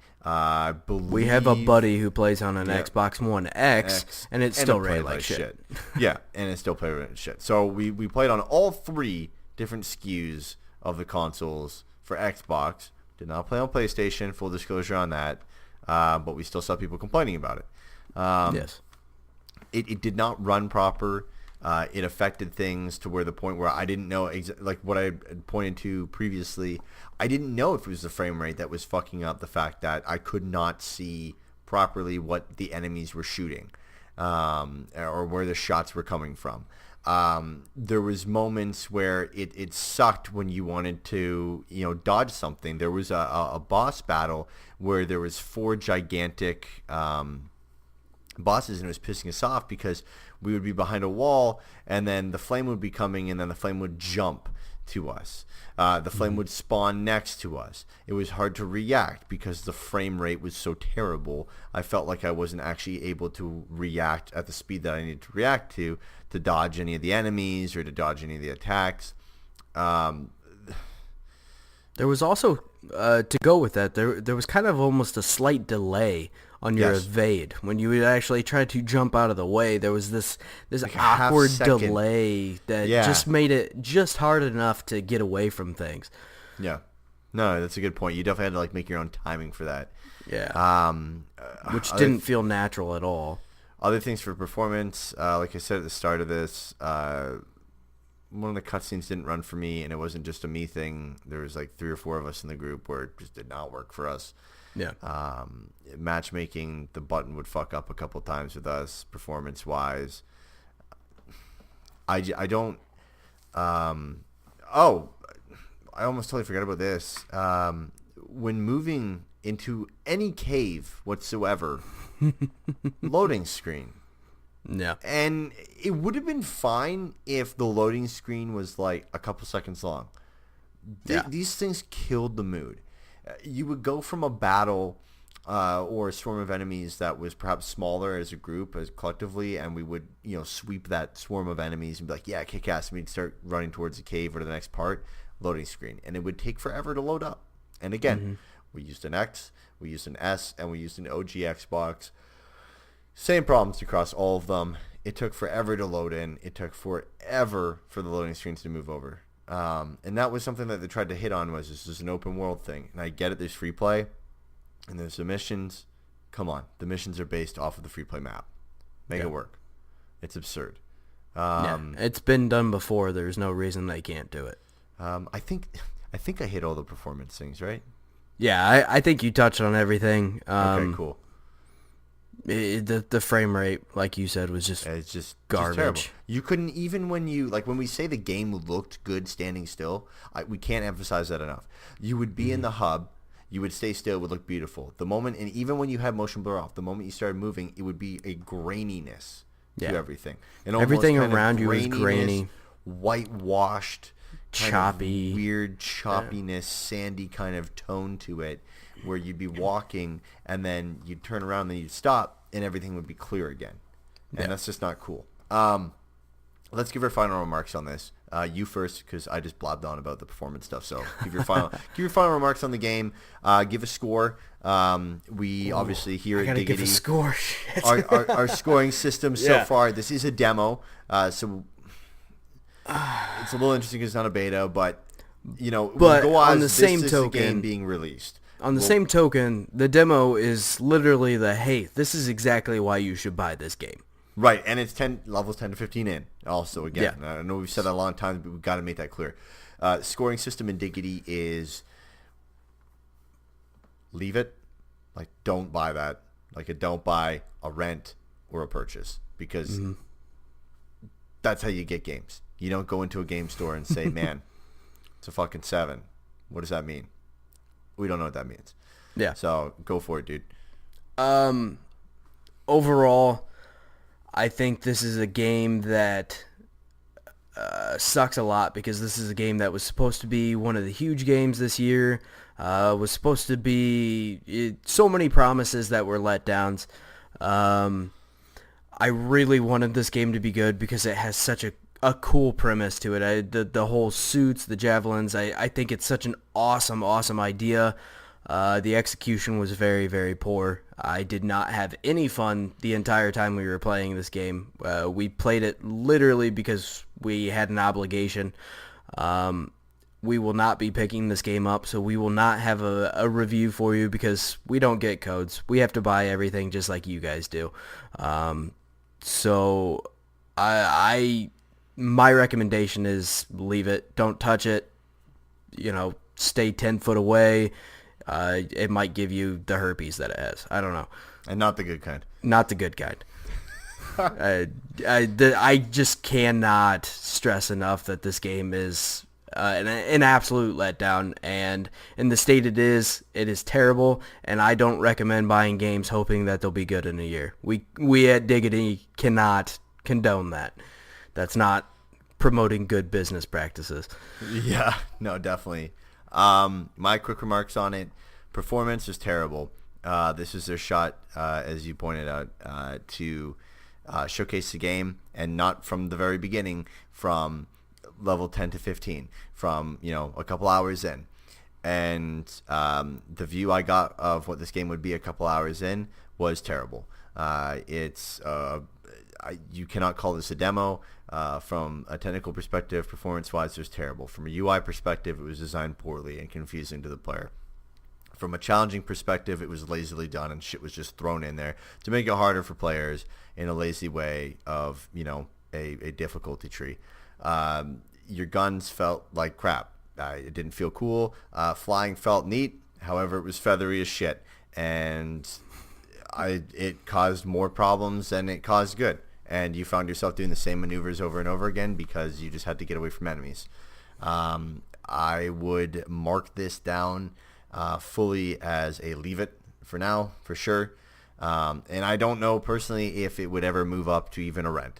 We have a buddy who plays on an Xbox One X, and it still ran like shit. Yeah, and it still played like shit. So we played on all 3 different SKUs of the consoles for Xbox. Did not play on PlayStation, full disclosure on that, but we still saw people complaining about it. Yes. It did not run proper. It affected things to where the point where I didn't know, like what I had pointed to previously, I didn't know if it was the frame rate that was fucking up the fact that I could not see properly what the enemies were shooting, or where the shots were coming from. There was moments where it sucked when you wanted to, dodge something. There was a boss battle where there was 4 gigantic bosses, and it was pissing us off because we would be behind a wall, and then the flame would be coming, and then the flame would jump to us. The flame would spawn next to us. It was hard to react because the frame rate was so terrible. I felt like I wasn't actually able to react at the speed that I needed to react to dodge any of the enemies or to dodge any of the attacks. There was also, to go with that, there was kind of almost a slight delay on your evade. When you would actually try to jump out of the way, there was this like awkward delay that just made it just hard enough to get away from things. Yeah. No, that's a good point. You definitely had to like make your own timing for that. Yeah. Which didn't feel natural at all. Other things for performance, like I said at the start of this, one of the cutscenes didn't run for me, and it wasn't just a me thing. There was like 3 or 4 of us in the group where it just did not work for us. Yeah. Matchmaking, the button would fuck up a couple times with us, performance-wise. I don't... I almost totally forgot about this. When moving into any cave whatsoever, loading screen. Yeah. And it would have been fine if the loading screen was like a couple seconds long. These things killed the mood. You would go from a battle or a swarm of enemies that was perhaps smaller as a group, as collectively, and we would sweep that swarm of enemies and be like, yeah, kick ass, and we'd start running towards the cave or the next part, loading screen. And it would take forever to load up. And again, we used an X, we used an S, and we used an OG Xbox. Same problems across all of them. It took forever to load in. It took forever for the loading screens to move over. And that was something that they tried to hit on, was this is an open world thing. And I get it, there's free play, and there's the missions. Come on, the missions are based off of the free play map. Make it work. It's absurd. It's been done before. There's no reason they can't do it. I think I hit all the performance things, right? Yeah, I think you touched on everything. Okay, cool. The frame rate, like you said, was just it's just garbage. Just terrible. You couldn't, even when we say the game looked good standing still, we can't emphasize that enough. You would be in the hub, you would stay still, it would look beautiful. The moment, and even when you had motion blur off, the moment you started moving, it would be a graininess to everything. And everything around you was grainy, whitewashed, choppy, weird choppiness, sandy kind of tone to it, where you'd be walking and then you'd turn around and then you'd stop and everything would be clear again. And that's just not cool. Let's give our final remarks on this. You first, because I just blabbed on about the performance stuff. So give your final remarks on the game. Give a score. We obviously here at Diggity give a score. our scoring system so far. This is a demo, so it's a little interesting because it's not a beta, but on the same token, the game being released. On the same token, the demo is literally this is exactly why you should buy this game. Right, and it's levels 10 to 15 in. Also, again, I know we've said that a long time, but we've got to make that clear. Scoring system in Diggity is leave it. Like, don't buy that. Like, don't buy a rent or a purchase, because that's how you get games. You don't go into a game store and say, man, it's a fucking 7. What does that mean? We don't know what that means. Yeah. So go for it, dude. Overall, I think this is a game that sucks a lot because this is a game that was supposed to be one of the huge games this year. Was supposed to be so many promises that were letdowns. I really wanted this game to be good because it has such a cool premise to it. The whole suits, the javelins, I think it's such an awesome idea. The execution was very, very poor. I did not have any fun the entire time we were playing this game. We played it literally because we had an obligation. We will not be picking this game up, so we will not have a review for you because we don't get codes. We have to buy everything just like you guys do. So my recommendation is leave it. Don't touch it. Stay 10 foot away. It might give you the herpes that it has. I don't know. And not the good kind. Not the good kind. I just cannot stress enough that this game is an absolute letdown. And in the state it is terrible. And I don't recommend buying games hoping that they'll be good in a year. We at Diggity cannot condone that. That's not promoting good business practices. Yeah, no, definitely. My quick remarks on it: performance is terrible. This is their shot, as you pointed out, to showcase the game, and not from the very beginning, from level 10 to 15, from a couple hours in. And the view I got of what this game would be a couple hours in was terrible. You cannot call this a demo. From a technical perspective, performance-wise, it was terrible. From a UI perspective, it was designed poorly and confusing to the player. From a challenging perspective, it was lazily done, and shit was just thrown in there to make it harder for players in a lazy way of, a difficulty tree. Your guns felt like crap. It didn't feel cool. Flying felt neat. However, it was feathery as shit, and it caused more problems than it caused good. And you found yourself doing the same maneuvers over and over again because you just had to get away from enemies. I would mark this down fully as a leave it for now, for sure. And I don't know personally if it would ever move up to even a rent.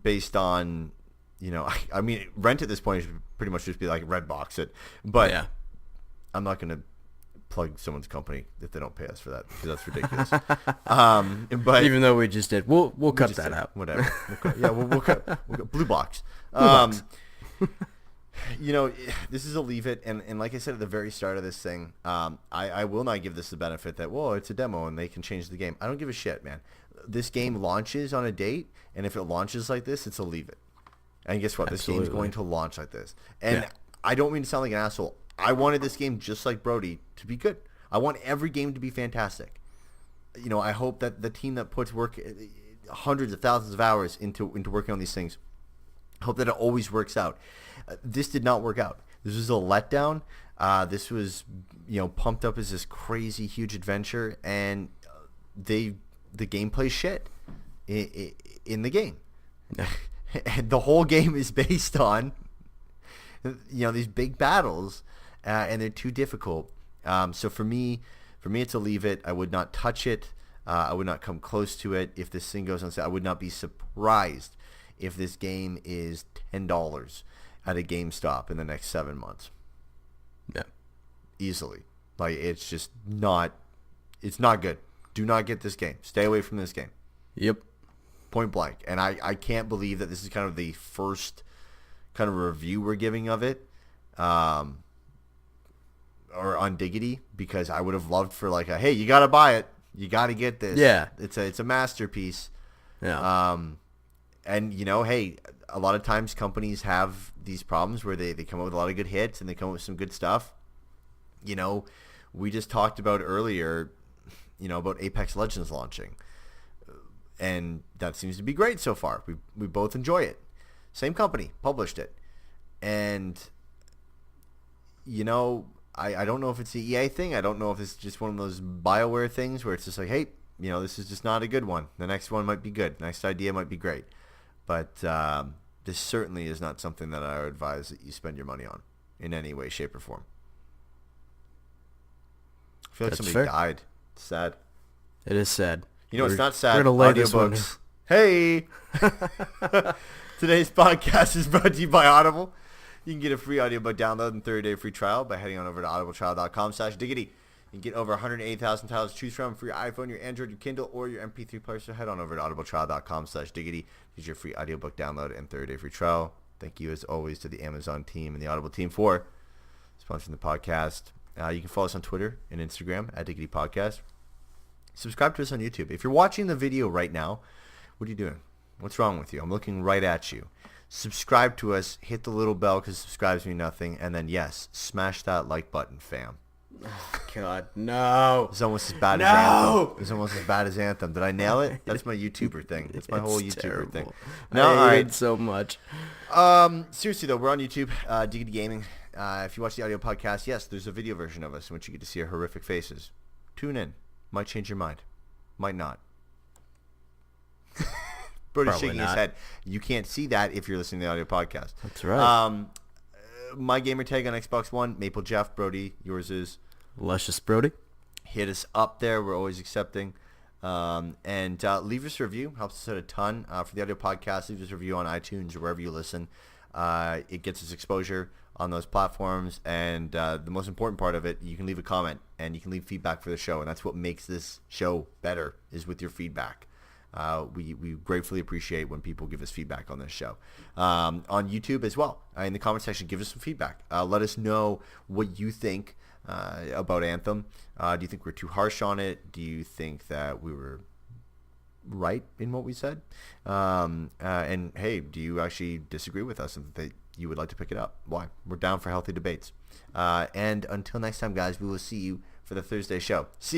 Based on, rent at this point should pretty much just be like Redbox it. But yeah. I'm not going to plug someone's company if they don't pay us for that, because that's ridiculous. But even though we just did, we'll cut that out. Whatever. We'll cut Blue Box. This is a leave it, and like I said at the very start of this thing, I will not give this the benefit that it's a demo and they can change the game. I don't give a shit, man. This game launches on a date, and if it launches like this, it's a leave it. And guess what? Absolutely. This game's going to launch like this. And I don't mean to sound like an asshole. I wanted this game, just like Brody, to be good. I want every game to be fantastic. I hope that the team that puts hundreds of thousands of hours into working on these things, I hope that it always works out. This did not work out. This was a letdown. This was, pumped up as this crazy huge adventure, and the gameplay shit in the game. And the whole game is based on these big battles. And they're too difficult. So for me, it's a leave it. I would not touch it. I would not come close to it. If this thing goes on sale, I would not be surprised if this game is $10 at a GameStop in the next 7 months. Yeah, easily. Like, it's just not. It's not good. Do not get this game. Stay away from this game. Yep. Point blank. And I can't believe that this is kind of the first kind of review we're giving of it. Or on Diggity, because I would have loved for like hey, you got to buy it. You got to get this. Yeah. It's a masterpiece. Yeah. And hey, a lot of times companies have these problems where they come up with a lot of good hits and they come up with some good stuff. We just talked about earlier, about Apex Legends launching. And that seems to be great so far. We both enjoy it. Same company published it. And I don't know if it's the EA thing. I don't know if it's just one of those BioWare things where it's just like, hey, this is just not a good one. The next one might be good. Next idea might be great. But this certainly is not something that I would advise that you spend your money on in any way, shape, or form. I feel like somebody died. It's sad. It is sad. You know, it's not sad. We're gonna lay this one. Audiobooks. Hey! Today's podcast is brought to you by Audible. You can get a free audiobook download and 30-day free trial by heading on over to audibletrial.com/diggity. You can get over 108,000 titles to choose from for your iPhone, your Android, your Kindle, or your MP3 player. So head on over to audibletrial.com/diggity. Get your free audiobook download and 30-day free trial. Thank you, as always, to the Amazon team and the Audible team for sponsoring the podcast. You can follow us on Twitter and Instagram at Diggity Podcast. Subscribe to us on YouTube. If you're watching the video right now, what are you doing? What's wrong with you? I'm looking right at you. Subscribe to us. Hit the little bell because subscribes mean nothing. And then, yes, smash that like button, fam. Oh, God, no. It's almost as bad as Anthem. It's almost as bad as Anthem. Did I nail it? That's my YouTuber thing. That's my whole YouTuber terrible. thing. No, all I hate right. it so much. Seriously, though, we're on YouTube, Diggity Gaming. If you watch the audio podcast, yes, there's a video version of us in which you get to see our horrific faces. Tune in. Might change your mind. Might not. Brody's Probably shaking his not. head. You can't see that if you're listening to the audio podcast. That's right. My gamer tag on Xbox One, Maple Jeff. Brody, yours is Luscious Brody. hit us up there. We're always accepting. And leave us a review. Helps us out a ton. For the audio podcast, leave us a review on iTunes or wherever you listen. It gets us exposure on those platforms. And the most important part of it, you can leave a comment and you can leave feedback for the show. And that's what makes this show better, is with your feedback. We gratefully appreciate when people give us feedback on this show. On YouTube as well. In the comment section, give us some feedback. Let us know what you think about Anthem. Do you think we're too harsh on it? Do you think that we were right in what we said? And hey, do you actually disagree with us and that you would like to pick it up? Why? We're down for healthy debates. And until next time, guys, we will see you for the Thursday show. See ya.